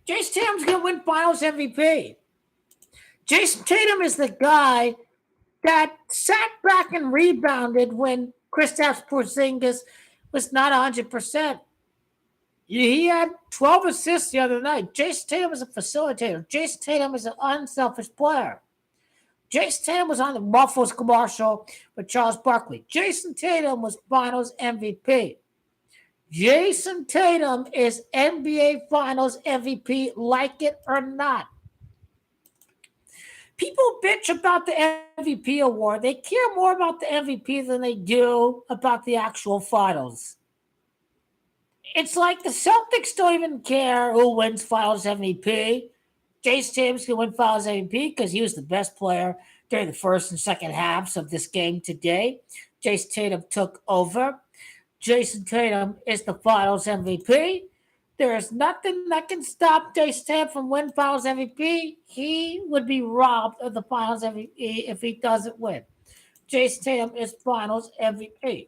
[SPEAKER 1] Jason Tatum's going to win Finals MVP. Jason Tatum is the guy that sat back and rebounded when Kristaps Porzingis was not 100%. He had 12 assists the other night. Jason Tatum is a facilitator. Jason Tatum is an unselfish player. Jason Tatum was on the Ruffles commercial with Charles Barkley. Jason Tatum was Finals MVP. Jason Tatum is NBA Finals MVP, like it or not. People bitch about the MVP award. They care more about the MVP than they do about the actual finals. It's like the Celtics don't even care who wins Finals MVP. Jason Tatum's going to win Finals MVP because he was the best player during the first and second halves of this game today. Jason Tatum took over. Jason Tatum is the Finals MVP. There is nothing that can stop Jason Tatum from winning Finals MVP. He would be robbed of the Finals MVP if he doesn't win. Jason Tatum is Finals MVP.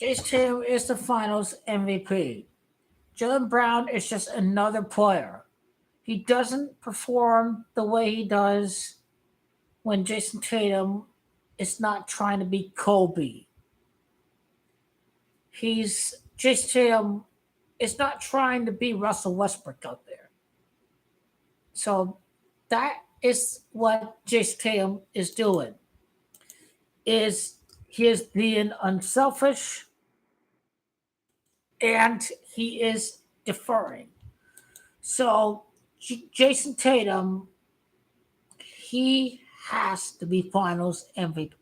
[SPEAKER 1] Jason Tatum is the Finals MVP. Jalen Brown is just another player. He doesn't perform the way he does when Jason Tatum is not trying to be Kobe. Jason Tatum is not trying to be Russell Westbrook out there. So that is what Jason Tatum is doing. Is he is being unselfish and he is deferring. So Jason Tatum, he has to be Finals MVP.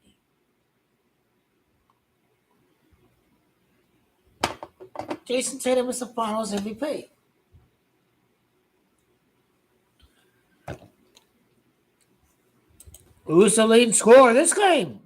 [SPEAKER 1] Jason Tatum is the Finals MVP. Who's the leading scorer of this game?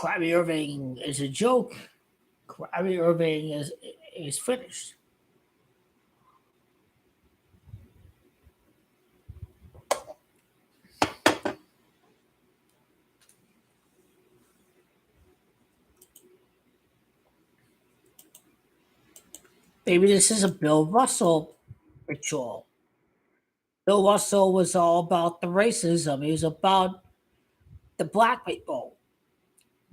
[SPEAKER 1] Kyrie Irving is a joke. Kyrie Irving is finished. Maybe this is a Bill Russell ritual. Bill Russell was all about the racism. He was about the black people.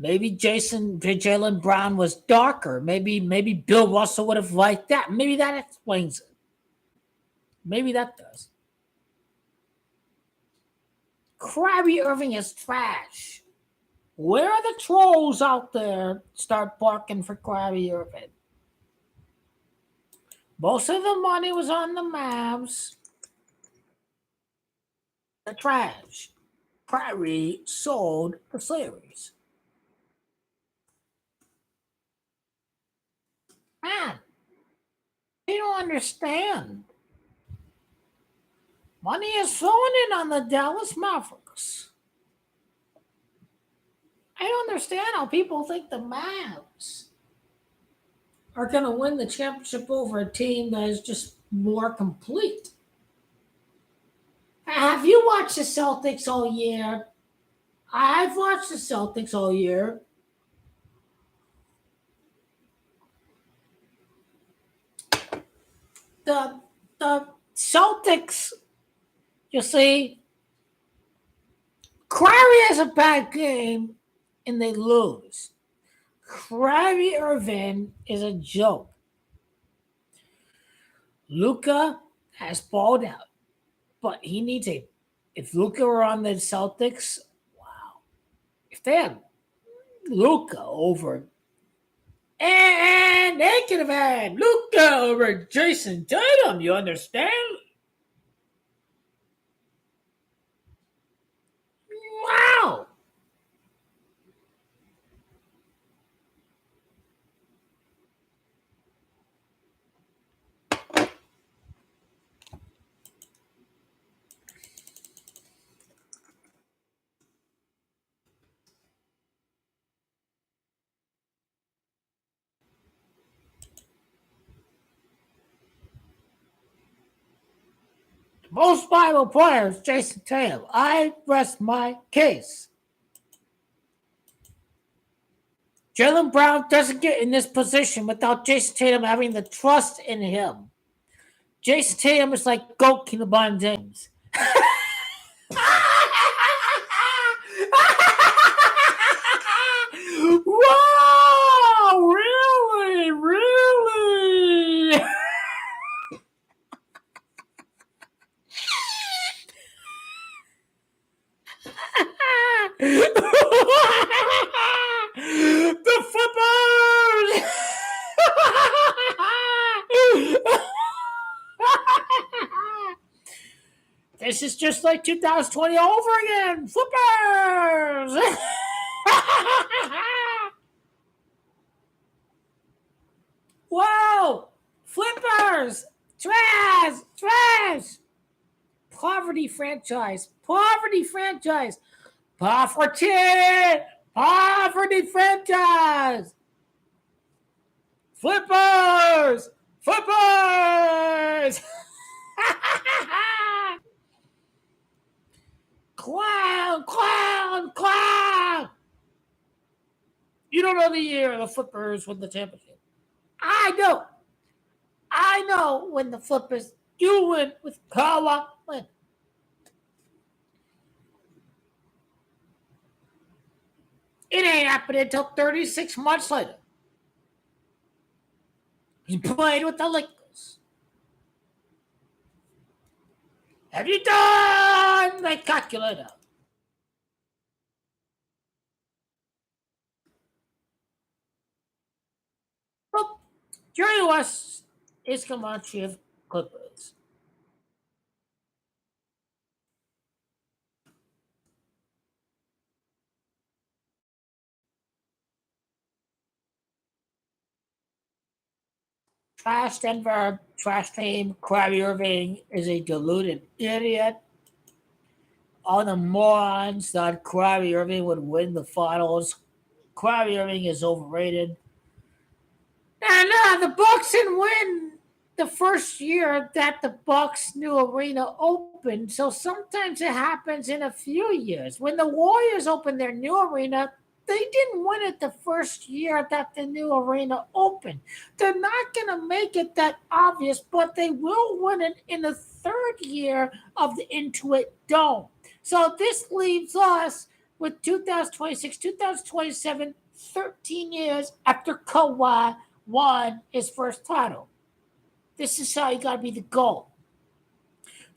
[SPEAKER 1] Maybe Jalen Brown was darker. Maybe Bill Russell would have liked that. Maybe that explains it. Maybe that does. Kyrie Irving is trash. Where are the trolls out there start barking for Kyrie Irving? Most of the money was on the Mavs. The trash. Kyrie sold the series. Man, they don't understand. Money is flowing in on the Dallas Mavericks. I don't understand how people think the Mavs are going to win the championship over a team that is just more complete. Have you watched the Celtics all year? I've watched the Celtics all year. The Celtics, you see, Kyrie has a bad game and they lose. Kyrie Irving is a joke. Luka has balled out, but he needs a. If Luka were on the Celtics, wow. If they had Luka over, and they could have had Luka over Jason Tatum, you understand? Wow. Most valuable players, Jason Tatum. I rest my case. Jalen Brown doesn't get in this position without Jason Tatum having the trust in him. Jason Tatum is like GOAT LeBron James. Wow! Really? Really? The flippers! This is just like 2020 all over again. Flippers! Whoa! Flippers! Trash! Trash! Poverty franchise. Poverty franchise. Poverty! Poverty franchise! Flippers! Flippers! Clown! Clown! Clown! You don't know the year the Flippers win the championship. I know. I know when the Flippers do win with Kawhi Leonard. It ain't happening until 36 months later. He played with the Lakers. Have you done the calculator? Well, Jerry West is Comanche of Clippers. Trash Denver, trash team. Kyrie Irving is a deluded idiot. All the morons thought Kyrie Irving would win the finals. Kawhi Irving is overrated. And the Bucks didn't win the first year that the Bucks' new arena opened. So sometimes it happens in a few years. When the Warriors opened their new arena, they didn't win it the first year that the new arena opened. They're not going to make it that obvious, but they will win it in the third year of the Intuit Dome. So this leaves us with 2026, 2027, 13 years after Kawhi won his first title. This is how you got to be the goal.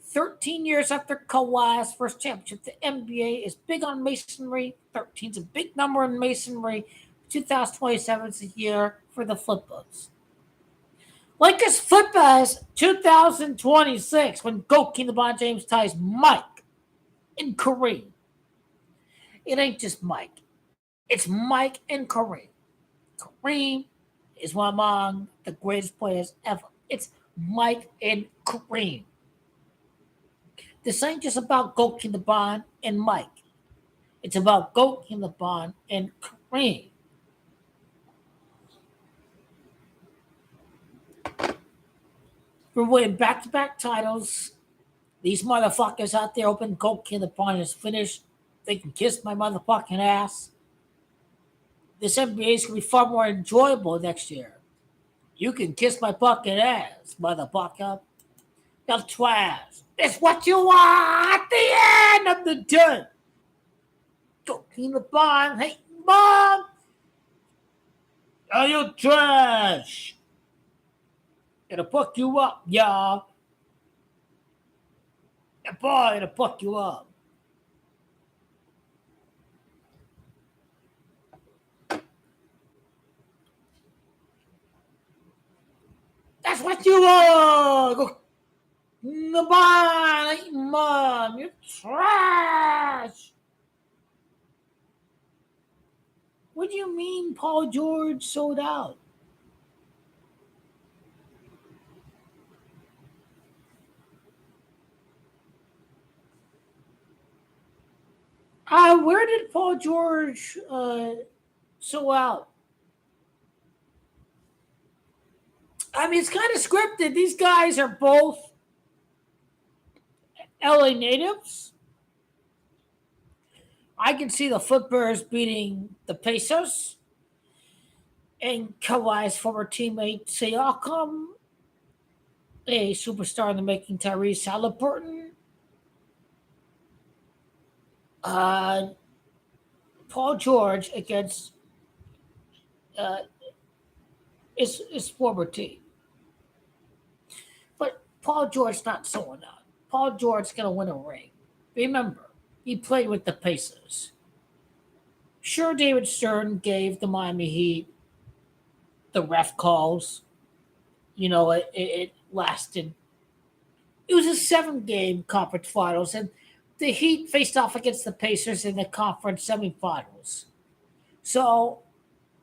[SPEAKER 1] 13 years after Kawhi's first championship, the NBA is big on masonry. 13 is a big number in masonry. 2027 is the year for the Flippers. Lakers Flippers 2026 when Goki LeBron James ties Mike and Kareem. It ain't just Mike. It's Mike and Kareem. Kareem is one among the greatest players ever. It's Mike and Kareem. This ain't just about Goki LeBron and Mike. It's about Goki LeBron and Kareem. We're winning back-to-back titles. These motherfuckers out there hoping Goki LeBron is finished. They can kiss my motherfucking ass. This NBA is going to be far more enjoyable next year. You can kiss my fucking ass, motherfucker. You're trash. It's what you are at the end of the day. Goki LeBron, hey, Mom. Are you trash? It'll fuck you up, y'all. That boy, it'll fuck you up. That's what you are. Go, LeBron, Mom, you're trash. What do you mean Paul George sold out? Where did Paul George sold out? I mean, it's kind of scripted. These guys are both LA natives. I can see the Flippers beating the Pacers and Kawhi's former teammate Siakam, a superstar in the making, Tyrese Halliburton. Paul George against his former team. But Paul George's not someone out. Paul George's going to win a ring. Remember, he played with the Pacers. Sure, David Stern gave the Miami Heat the ref calls. You know, it lasted. It was a 7-game conference finals, and the Heat faced off against the Pacers in the conference semifinals. So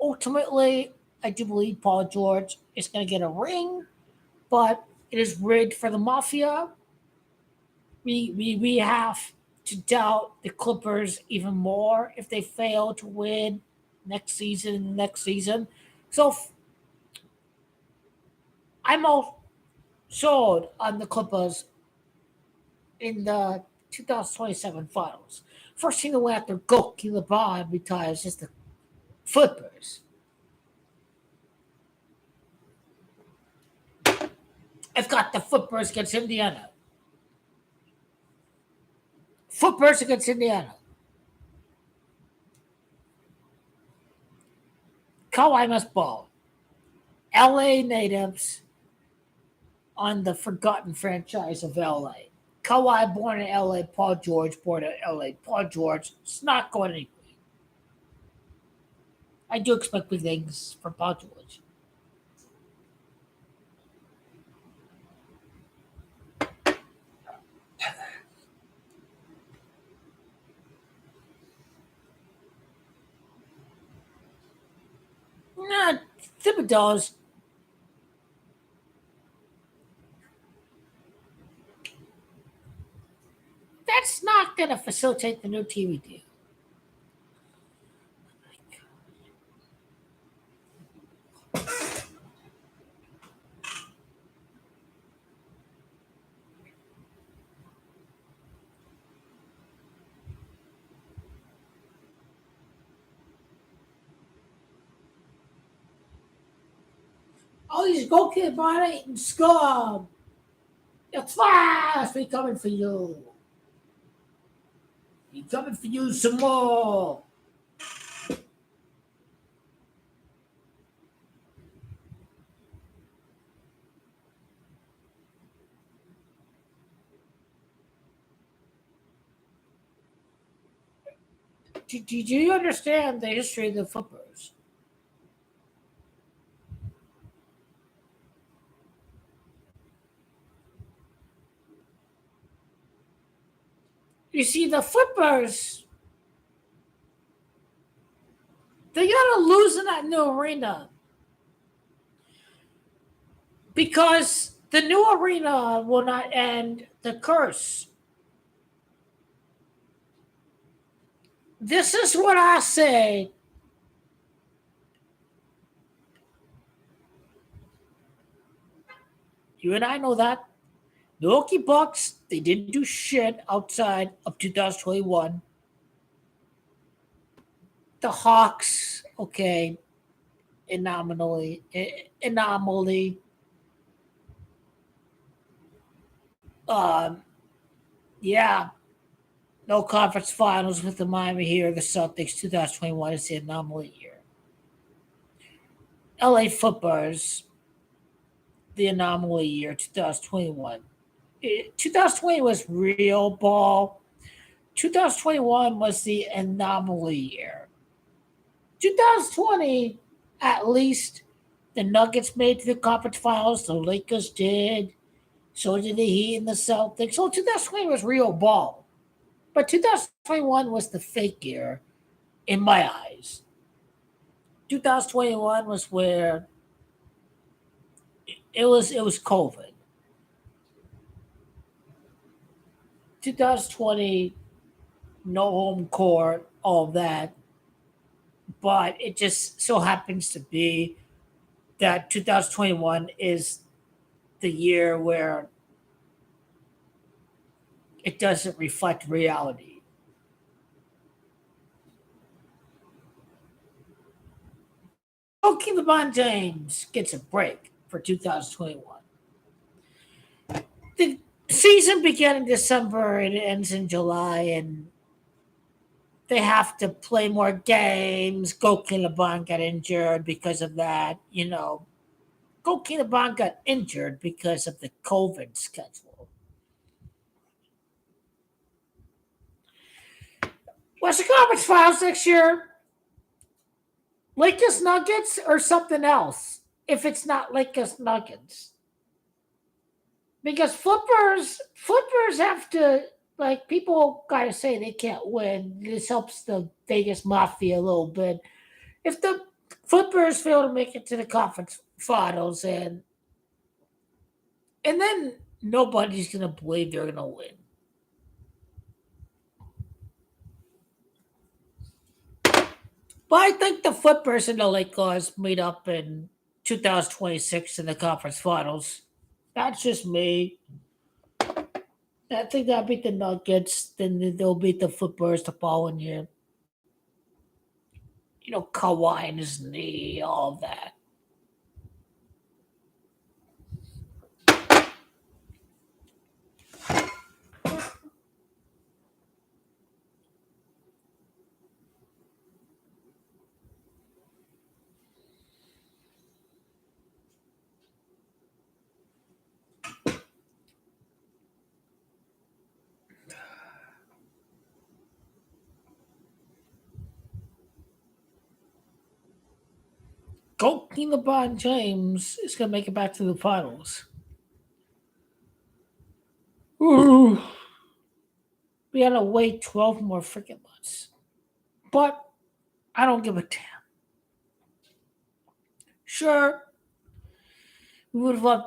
[SPEAKER 1] ultimately, I do believe Paul George is going to get a ring, but it is rigged for the Mafia. We have to doubt the Clippers even more if they fail to win next season. So I'm all sold on the Clippers in the 2027 finals. First thing to win after Goki LeBron retires is the Flippers. I've got the Flippers against Indiana. Flippers against Indiana. Kawhi must ball. LA natives on the forgotten franchise of LA. Kawhi born in LA, Paul George born in LA. Paul George, it's not going anywhere. I do expect big things from Paul George. Nah, Thibodeau's that's not going to facilitate the new TV deal. Please go get my and scum. It's fast. We coming for you. We coming for you some more. Do you understand the history of the Flippers? You see, the Flippers, they gotta lose in that new arena because the new arena will not end the curse. This is what I say. You and I know that. The Milwaukee Bucks, they didn't do shit outside of 2021. The Hawks, okay, anomaly. Um, yeah, no conference finals with the Miami here. The Celtics, 2021 is the anomaly year. LA Footballers, the anomaly year, 2021. 2020 was real ball. 2021 was the anomaly year. 2020, at least, the Nuggets made to the conference finals. The Lakers did. So did the Heat and the Celtics. So 2020 was real ball. But 2021 was the fake year in my eyes. 2021 was where it was COVID. 2020, no home court, all of that. But it just so happens to be that 2021 is the year where it doesn't reflect reality. Okay, LeBron James gets a break for 2021. The season began in December and it ends in July, and they have to play more games. Goki LeBron got injured because of that. Goki LeBron got injured because of the COVID schedule. What's the conference finals next year? Lakers Nuggets or something else? If it's not Lakers Nuggets, because flippers have to, like, people gotta say they can't win. This helps the Vegas Mafia a little bit. If the Flippers fail to make it to the conference finals, and then nobody's gonna believe they're gonna win. But I think the Flippers and the Lakers meet up in 2026 in the conference finals. That's just me. I think they'll beat the Nuggets, then they'll beat the Flippers the following year. Kawhi and his knee, all of that. Go LeBron James is going to make it back to the finals. Ooh. We got to wait 12 more freaking months. But I don't give a damn. Sure, we would have loved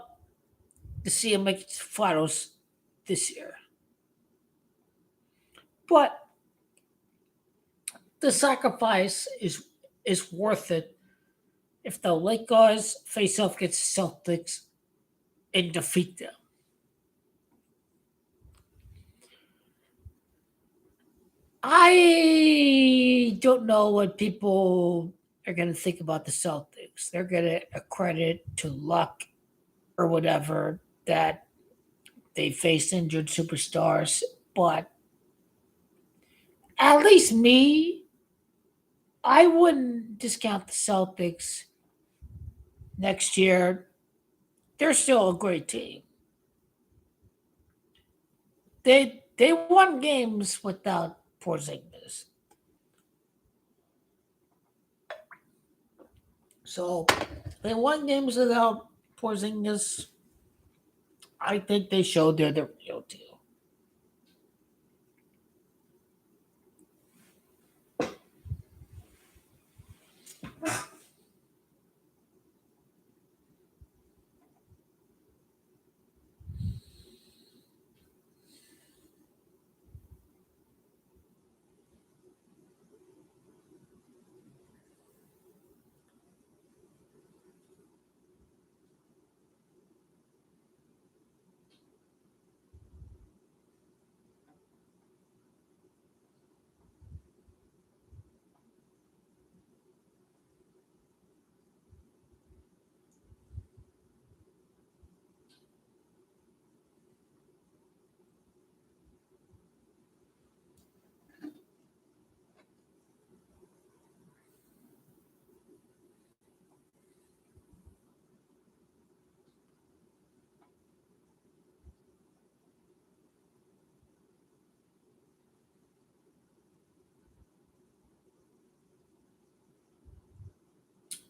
[SPEAKER 1] to see him make it to the finals this year. But the sacrifice is worth it if the Lakers face off against the Celtics and defeat them. I don't know what people are going to think about the Celtics. Celtics. They're going to accredit to luck or whatever that they faced injured superstars. But at least me, I wouldn't discount the Celtics next year. They're still a great team. They won games without Porzingis. So they won games without Porzingis. I think they showed they're the real deal.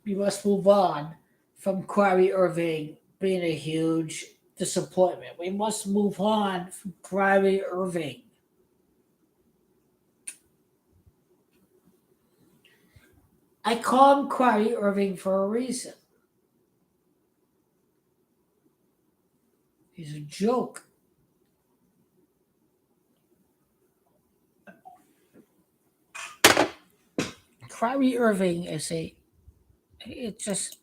[SPEAKER 1] We must move on from Kyrie Irving being a huge disappointment. We must move on from Kyrie Irving. I call him Kyrie Irving for a reason. He's a joke. Kyrie Irving is a it's just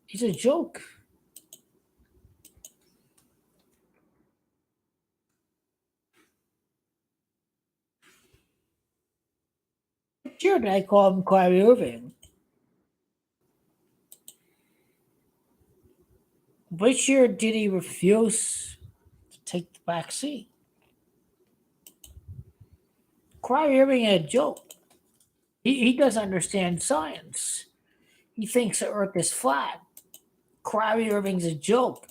[SPEAKER 1] he's a joke. Sure, I call him Kyrie Irving. Which year did he refuse to take the back seat? Kyrie Irving is a joke. He doesn't understand science. He thinks the earth is flat. Kyrie Irving's a joke.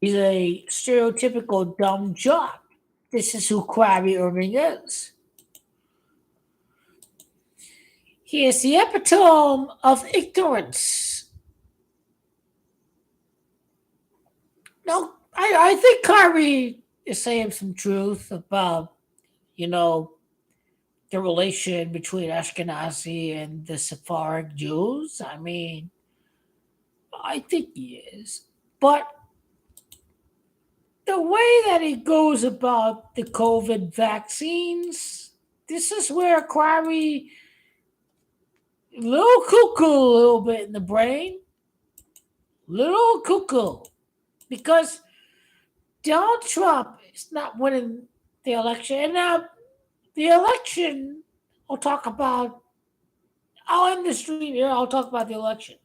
[SPEAKER 1] He's a stereotypical dumb jock. This is who Kyrie Irving is. He is the epitome of ignorance. No, I think Kyrie is saying some truth about, you know, the relation between Ashkenazi and the Sephardic Jews. I mean, I think he is. But the way that he goes about the COVID vaccines, this is where Kyrie, little cuckoo a little bit in the brain, little cuckoo. Because Donald Trump is not winning the election. And now the election, I'll talll end the stream here, I'll talk about the election.